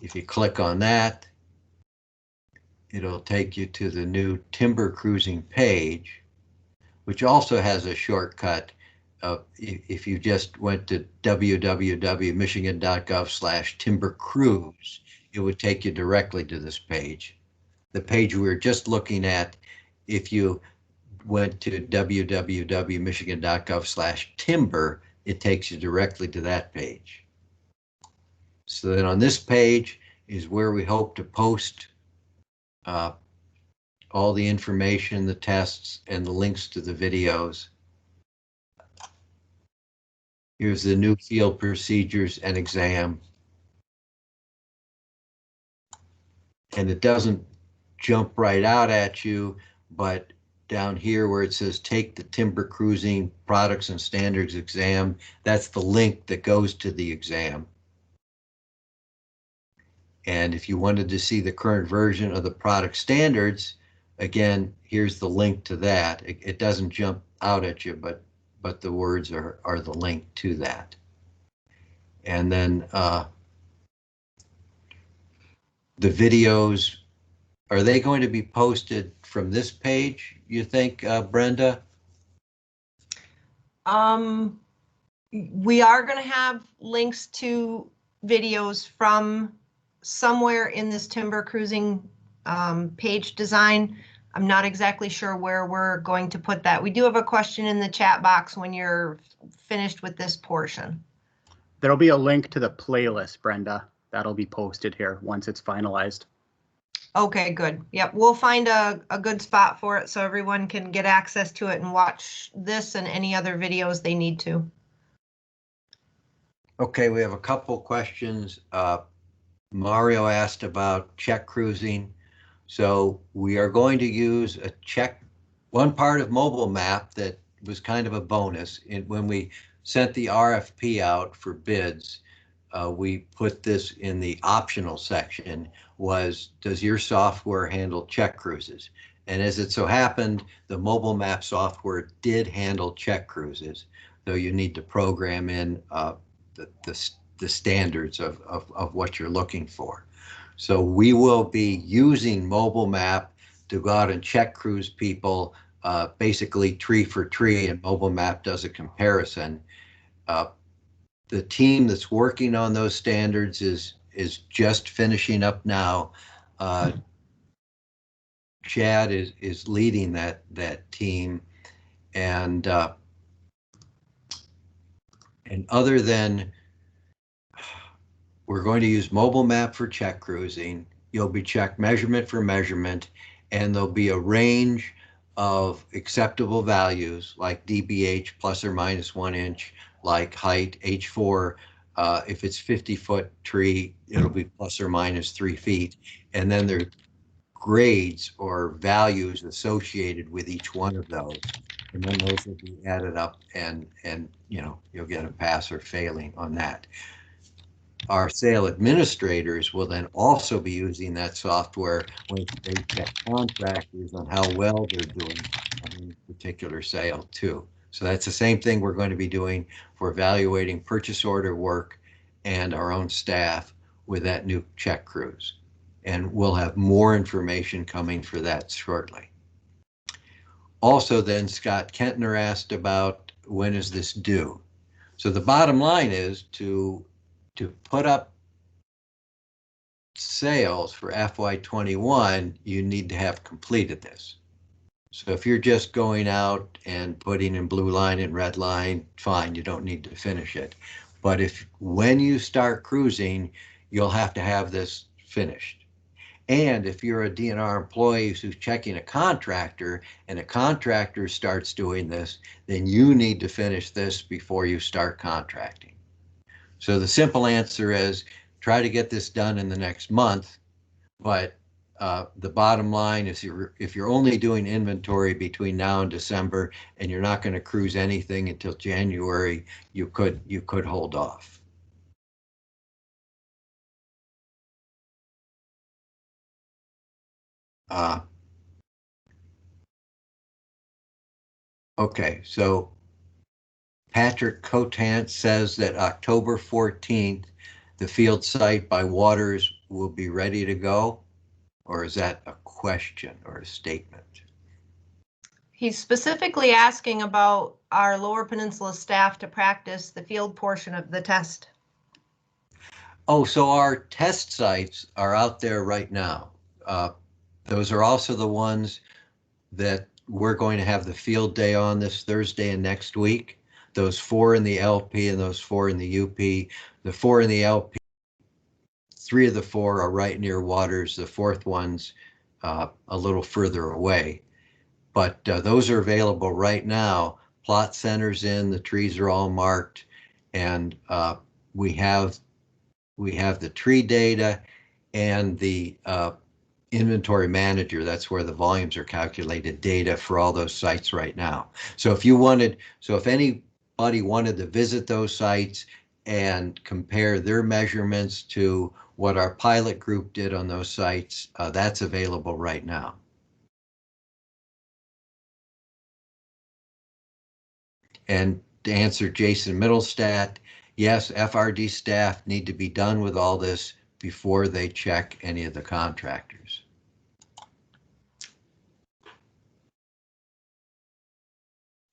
S1: If you click on that, it'll take you to the new timber cruising page, which also has a shortcut. If you just went to www.michigan.gov/timbercruise, it would take you directly to this page. The page we were just looking at, if you went to www.michigan.gov/timber, it takes you directly to that page. So then on this page is where we hope to post all the information, the tests, and the links to the videos. Here's the new field procedures and exam. And it doesn't jump right out at you, but down here where it says take the timber cruising products and standards exam, that's the link that goes to the exam. And if you wanted to see the current version of the product standards, again, here's the link to that. It doesn't jump out at you, but the words are the link to that. And then the videos, are they going to be posted from this page, you think, Brenda?
S2: We are going to have links to videos from somewhere in this timber cruising page design. I'm not exactly sure where we're going to put that. We do have a question in the chat box when you're finished with this portion.
S3: There'll be a link to the playlist, Brenda. That'll be posted here once it's finalized.
S2: Okay, good. Yep, we'll find a good spot for it so everyone can get access to it and watch this and any other videos they need to.
S1: Okay, we have a couple questions. Mario asked about check cruising. So we are going to use a check, one part of mobile map that was kind of a bonus. When we sent the RFP out for bids, we put this in the optional section, was, does your software handle check cruises? And as it so happened, the mobile map software did handle check cruises, though you need to program in the standards of what you're looking for. So we will be using mobile map to go out and check cruise people, basically tree for tree, and mobile map does a comparison. The team that's working on those standards is just finishing up now. Chad is leading that team, and other than, we're going to use mobile map for check cruising, you'll be checked measurement for measurement, and there'll be a range of acceptable values like DBH plus or minus 1 inch, like height H4. If it's 50-foot tree, it'll be plus or minus 3 feet. And then there are grades or values associated with each one of those. And then those will be added up, and you know, you'll get a pass or failing on that. Our sale administrators will then also be using that software when they check contractors on how well they're doing on a particular sale too. So that's the same thing we're going to be doing for evaluating purchase order work and our own staff with that new check cruise. And we'll have more information coming for that shortly. Also then, Scott Kentner asked about, when is this due? So the bottom line is to put up sales for FY21, you need to have completed this. So if you're just going out and putting in blue line and red line, fine, you don't need to finish it. But when you start cruising, you'll have to have this finished. And if you're a DNR employee who's checking a contractor and a contractor starts doing this, then you need to finish this before you start contracting. So the simple answer is try to get this done in the next month, but the bottom line is, if you're only doing inventory between now and December and you're not going to cruise anything until January, you could hold off. Okay, so Patrick Cotant says that October 14th, the field site by Waters will be ready to go. Or is that a question or a statement?
S2: He's specifically asking about our Lower Peninsula staff to practice the field portion of the test.
S1: Oh, so our test sites are out there right now. Those are also the ones that we're going to have the field day on this Thursday and next week. Those 4 in the LP and those 4 in the UP. The 4 in the LP, 3 of the 4 are right near waters. The 4th one's a little further away. But those are available right now. Plot center's in, the trees are all marked, and we have the tree data and the inventory manager. That's where the volumes are calculated data for all those sites right now. So if anybody wanted to visit those sites and compare their measurements to what our pilot group did on those sites, that's available right now. And to answer Jason Middlestat, yes, FRD staff need to be done with all this before they check any of the contractors.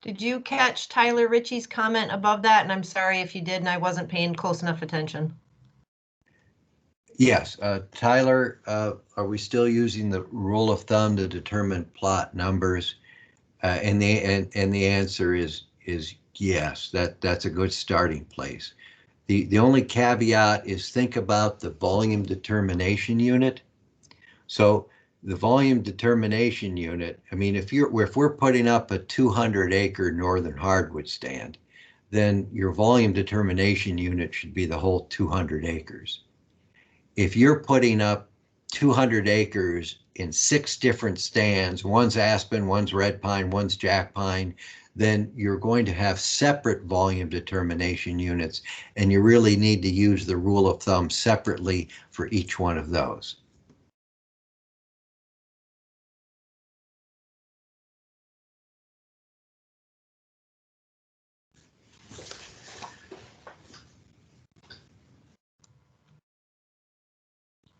S2: Did you catch Tyler Ritchie's comment above that? And I'm sorry if you did and I wasn't paying close enough attention.
S1: Yes, Tyler, are we still using the rule of thumb to determine plot numbers? And the answer is yes. That's a good starting place. The only caveat is think about the volume determination unit. So the volume determination unit, I mean, if we're putting up a 200-acre northern hardwood stand, then your volume determination unit should be the whole 200 acres. If you're putting up 200 acres in 6 different stands, one's aspen, one's red pine, one's jack pine, then you're going to have separate volume determination units, and you really need to use the rule of thumb separately for each one of those.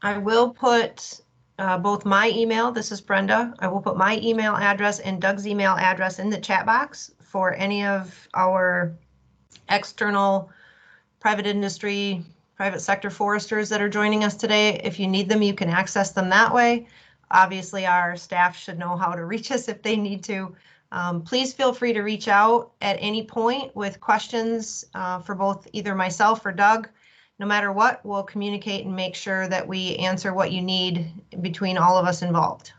S2: I will put both my email, this is Brenda, I will put my email address and Doug's email address in the chat box for any of our external private industry, private sector foresters that are joining us today. If you need them, you can access them that way. Obviously, our staff should know how to reach us if they need to. Please feel free to reach out at any point with questions for both either myself or Doug. No matter what, we'll communicate and make sure that we answer what you need between all of us involved.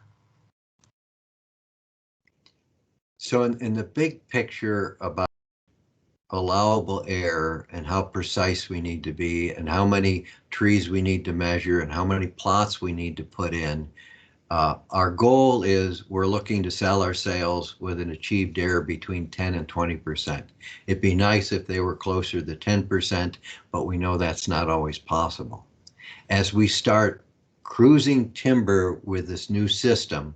S1: So in the big picture about allowable error and how precise we need to be and how many trees we need to measure and how many plots we need to put in, our goal is we're looking to sell our sales with an achieved error between 10 and 20%. It'd be nice if they were closer to 10%, but we know that's not always possible. As we start cruising timber with this new system,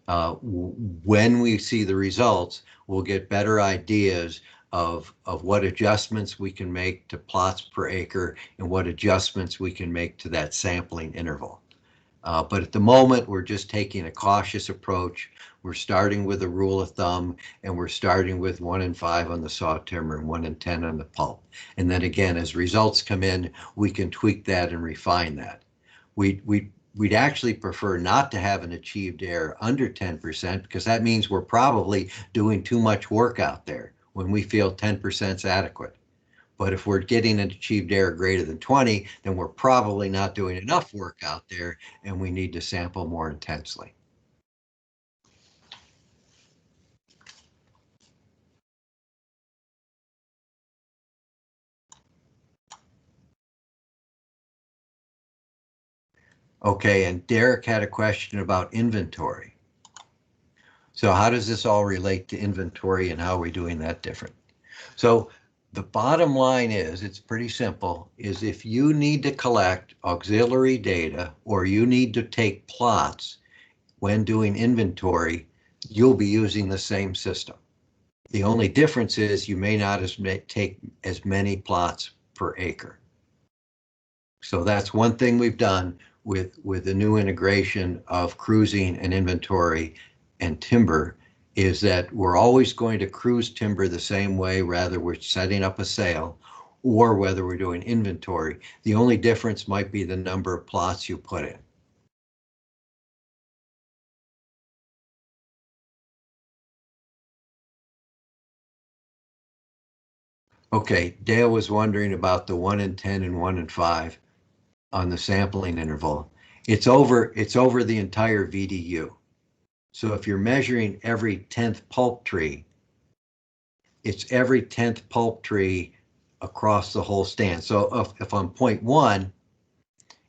S1: when we see the results, we'll get better ideas of what adjustments we can make to plots per acre and what adjustments we can make to that sampling interval. But at the moment, we're just taking a cautious approach. We're starting with a rule of thumb, and we're starting with 1 in 5 on the saw timber and 1 in 10 on the pulp. And then again, as results come in, we can tweak that and refine that. We'd actually prefer not to have an achieved error under 10% because that means we're probably doing too much work out there when we feel 10% is adequate. But if we're getting an achieved error greater than 20, then we're probably not doing enough work out there and we need to sample more intensely. Okay, and Derek had a question about inventory. So how does this all relate to inventory and how are we doing that different? So the bottom line is, it's pretty simple, is if you need to collect auxiliary data or you need to take plots when doing inventory, you'll be using the same system. The only difference is you may not take as many plots per acre. So that's one thing we've done. with the new integration of cruising and inventory and timber is that we're always going to cruise timber the same way, whether we're setting up a sale or whether we're doing inventory. The only difference might be the number of plots you put in. Okay, Dale was wondering about the 1 in 10 and 1 in 5 on the sampling interval. It's over the entire VDU. So if you're measuring every 10th pulp tree, it's every 10th pulp tree across the whole stand. So if on point 1,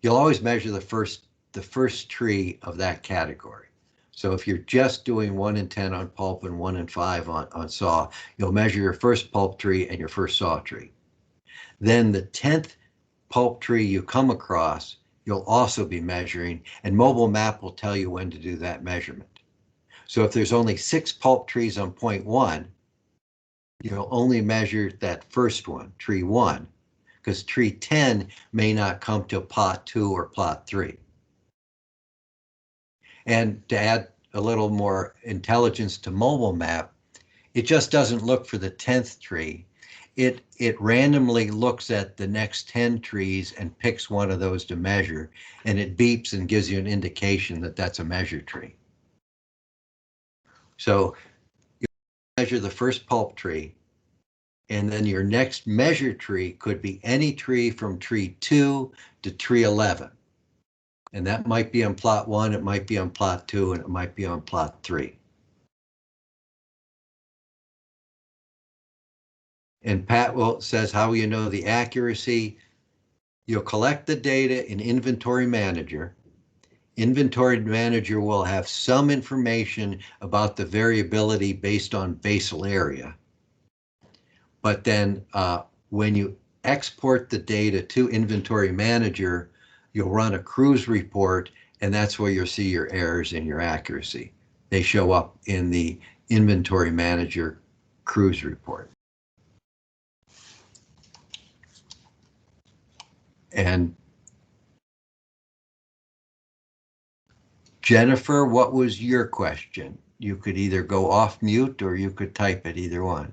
S1: you'll always measure the first tree of that category. So if you're just doing 1 in 10 on pulp and 1 in 5 on saw, you'll measure your first pulp tree and your first saw tree. Then the 10th pulp tree you come across, you'll also be measuring, and mobile map will tell you when to do that measurement. So if there's only 6 pulp trees on point 1, you'll only measure that first one, tree 1, because tree 10 may not come to plot 2 or plot 3. And to add a little more intelligence to mobile map, it just doesn't look for the 10th tree. It randomly looks at the next 10 trees and picks one of those to measure, and it beeps and gives you an indication that that's a measure tree. So you measure the first pulp tree, and then your next measure tree could be any tree from tree 2 to tree 11. And that might be on plot 1, it might be on plot 2, and it might be on plot 3. And Pat says, how will you know the accuracy? You'll collect the data in Inventory Manager. Inventory Manager will have some information about the variability based on basal area. But then when you export the data to Inventory Manager, you'll run a cruise report, and that's where you'll see your errors and your accuracy. They show up in the Inventory Manager cruise report. And Jennifer, what was your question? You could either go off mute or you could type it, either one.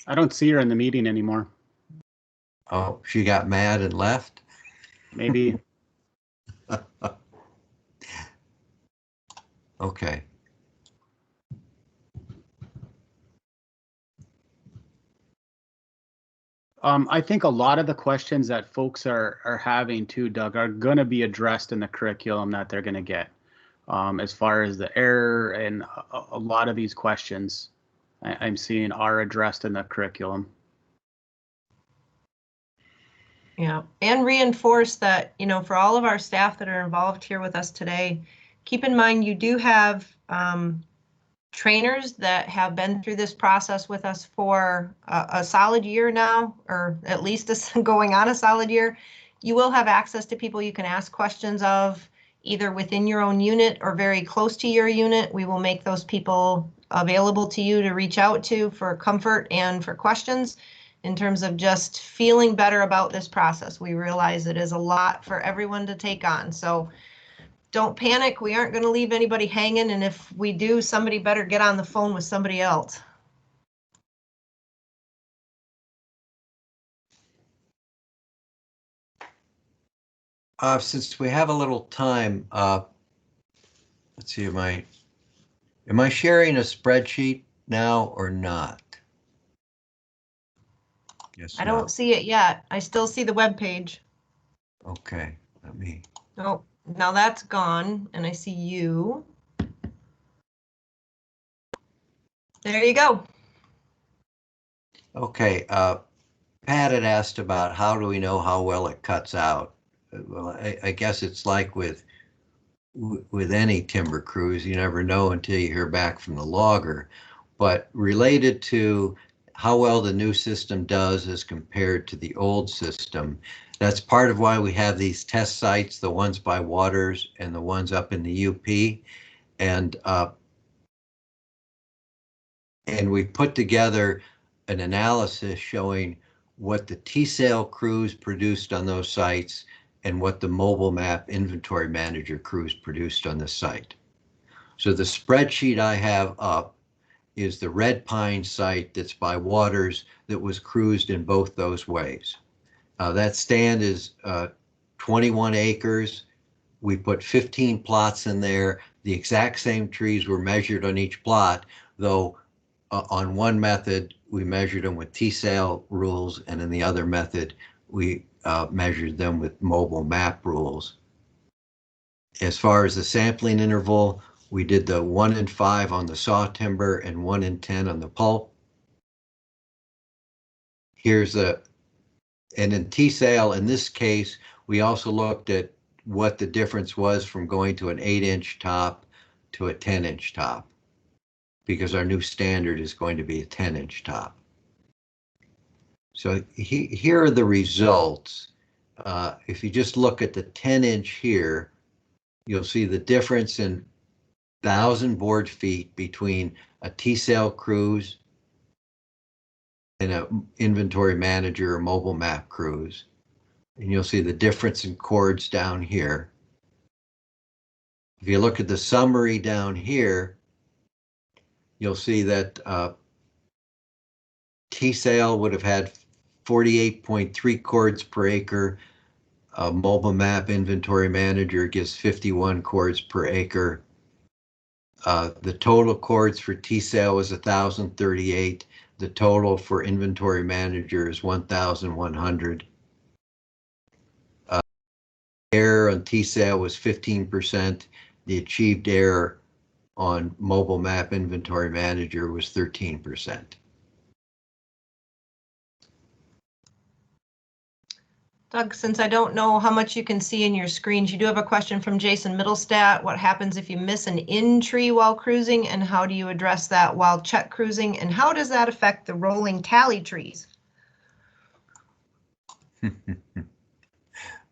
S3: I don't see her in the meeting anymore.
S1: Oh, she got mad and left?
S3: Maybe.
S1: Okay.
S3: I think a lot of the questions that folks are having too, Doug, are going to be addressed in the curriculum that they're going to get. As far as the error and a lot of these questions I'm seeing are addressed in the curriculum.
S2: Yeah, and reinforce that, you know, for all of our staff that are involved here with us today, keep in mind you do have trainers that have been through this process with us for a solid year now, or at least going on a solid year. You will have access to people you can ask questions of, either within your own unit or very close to your unit. We will make those people available to you to reach out to for comfort and for questions in terms of just feeling better about this process. We realize it is a lot for everyone to take on. So don't panic. We aren't going to leave anybody hanging. And if we do, somebody better get on the phone with somebody else.
S1: Since we have a little time, let's see, am I sharing a spreadsheet now or not? Yes.
S2: I don't see it yet. I still see the web page.
S1: Okay, let me.
S2: Oh, now that's gone, and I see you. There you go.
S1: Okay, Pat had asked about how do we know how well it cuts out? Well, I guess it's like with any timber crews, you never know until you hear back from the logger. But related to how well the new system does as compared to the old system, that's part of why we have these test sites, the ones by Waters and the ones up in the UP. And we put together an analysis showing what the T-Sale crews produced on those sites and what the mobile map inventory manager crews produced on the site. So the spreadsheet I have up is the Red Pine site that's by Waters that was cruised in both those ways. That stand is 21 acres. We put 15 plots in there. The exact same trees were measured on each plot, though on one method, we measured them with T-Sale rules, and in the other method, we measured them with mobile map rules. As far as the sampling interval, we did the 1 in 5 on the saw timber and 1 in 10 on the pulp. And in T-Sale, in this case, we also looked at what the difference was from going to an 8-inch top to a 10-inch top, because our new standard is going to be a 10-inch top. So here are the results. If you just look at the 10-inch here, you'll see the difference in 1,000 board feet between a T-Sale cruise and an inventory manager or mobile map cruise. And you'll see the difference in chords down here. If you look at the summary down here, you'll see that T-Sale would have had 48.3 chords per acre. Mobile map inventory manager gives 51 chords per acre. The total chords for T-Sale was 1,038. The total for inventory manager is 1,100. Error on T-Sale was 15%. The achieved error on mobile map inventory manager was 13%.
S2: Doug, since I don't know how much you can see in your screens, you do have a question from Jason Middlestat. What happens if you miss an in tree while cruising, and how do you address that while check cruising, and how does that affect the rolling tally trees?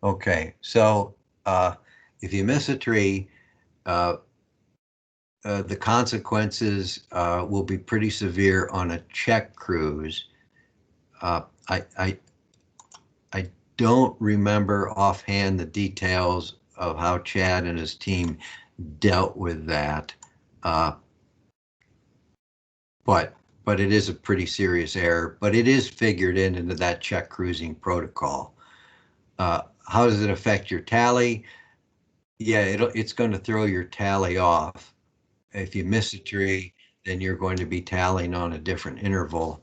S1: Okay, so if you miss a tree, the consequences will be pretty severe on a check cruise. I don't remember offhand the details of how Chad and his team dealt with that, but it is a pretty serious error. But it is figured into that check cruising protocol. How does it affect your tally? Yeah, it's going to throw your tally off. If you miss a tree, then you're going to be tallying on a different interval.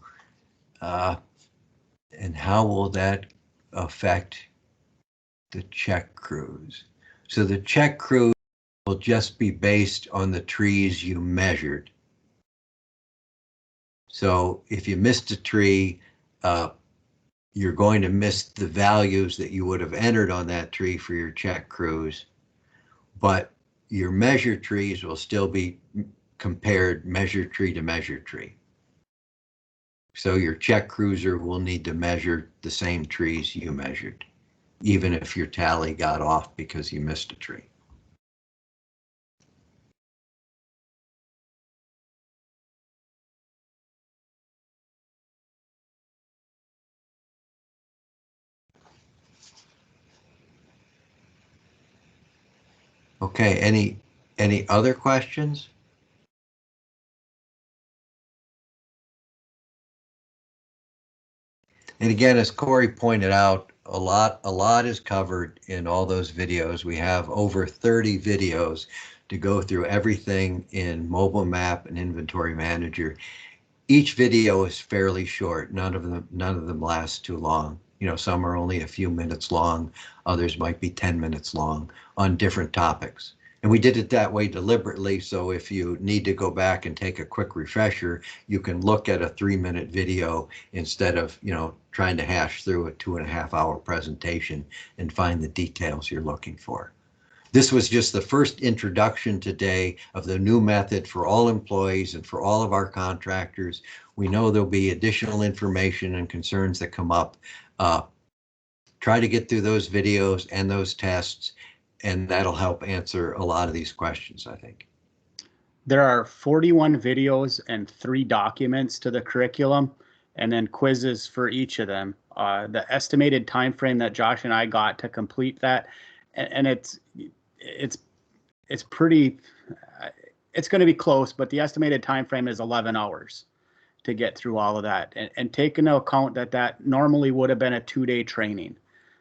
S1: And how will that affect the check cruise? So the check cruise will just be based on the trees you measured. So if you missed a tree, you're going to miss the values that you would have entered on that tree for your check cruise, but your measured trees will still be compared measured tree to measured tree. So your check cruiser will need to measure the same trees you measured, even if your tally got off because you missed a tree. Okay, any other questions? And again, as Corey pointed out, a lot is covered in all those videos. We have over 30 videos to go through everything in mobile map and inventory manager. Each video is fairly short. None of them last too long. You know, some are only a few minutes long. Others might be 10 minutes long on different topics. And we did it that way deliberately, so if you need to go back and take a quick refresher, you can look at a 3-minute video instead of, you know, trying to hash through a 2.5-hour presentation and find the details you're looking for. This was just the first introduction today of the new method for all employees and for all of our contractors. We know there'll be additional information and concerns that come up. Try to get through those videos and those tests, and that'll help answer a lot of these questions, I think.
S3: There are 41 videos and 3 documents to the curriculum, and then quizzes for each of them. The estimated time frame that Josh and I got to complete that, and it's pretty, it's going to be close, but the estimated time frame is 11 hours to get through all of that, and take into account that that normally would have been a 2-day training.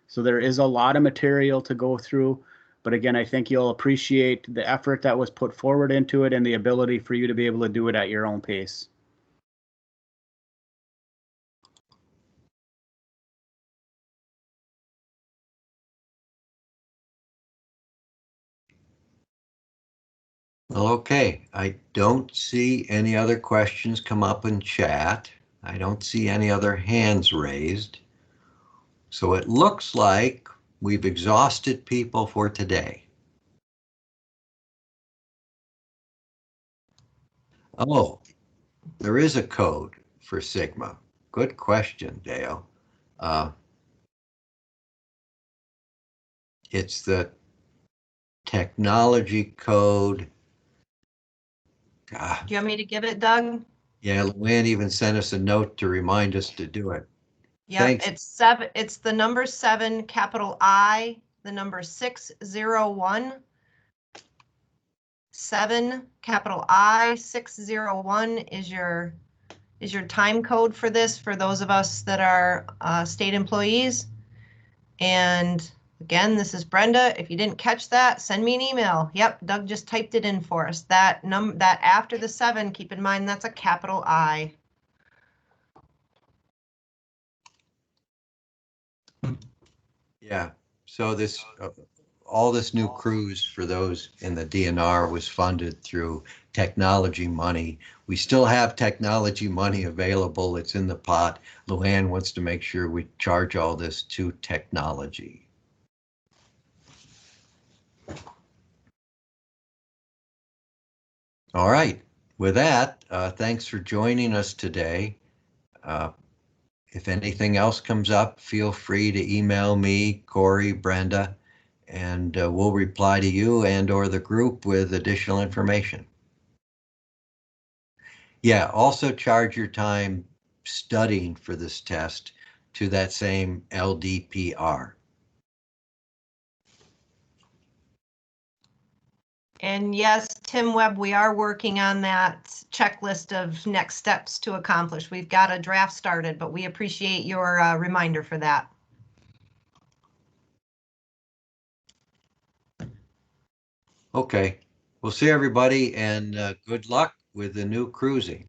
S3: So there is a lot of material to go through, but again, I think you'll appreciate the effort that was put forward into it and the ability for you to be able to do it at your own pace.
S1: Well, okay, I don't see any other questions come up in chat. I don't see any other hands raised. So it looks like we've exhausted people for today. Oh, there is a code for Sigma. Good question, Dale. It's the technology code.
S2: Do you want me to give it, Doug?
S1: Yeah, Luann even sent us a note to remind us to do it.
S2: Yep,
S1: Thanks.
S2: it's 7. It's the number 7, capital I, the number 601. 7, capital I, 601 is your time code for this, for those of us that are state employees. And again, this is Brenda. If you didn't catch that, send me an email. Yep, Doug just typed it in for us. That after the 7, keep in mind that's a capital I.
S1: Yeah, so this all this new cruise for those in the DNR was funded through technology money. We still have technology money available. It's in the pot. Luann wants to make sure we charge all this to technology. All right, with that, thanks for joining us today. If anything else comes up, feel free to email me, Corey, Brenda, and we'll reply to you and or the group with additional information. Yeah, also charge your time studying for this test to that same LDPR.
S2: And yes, Tim Webb, we are working on that checklist of next steps to accomplish. We've got a draft started, but we appreciate your reminder for that.
S1: Okay, we'll see everybody, and good luck with the new cruising.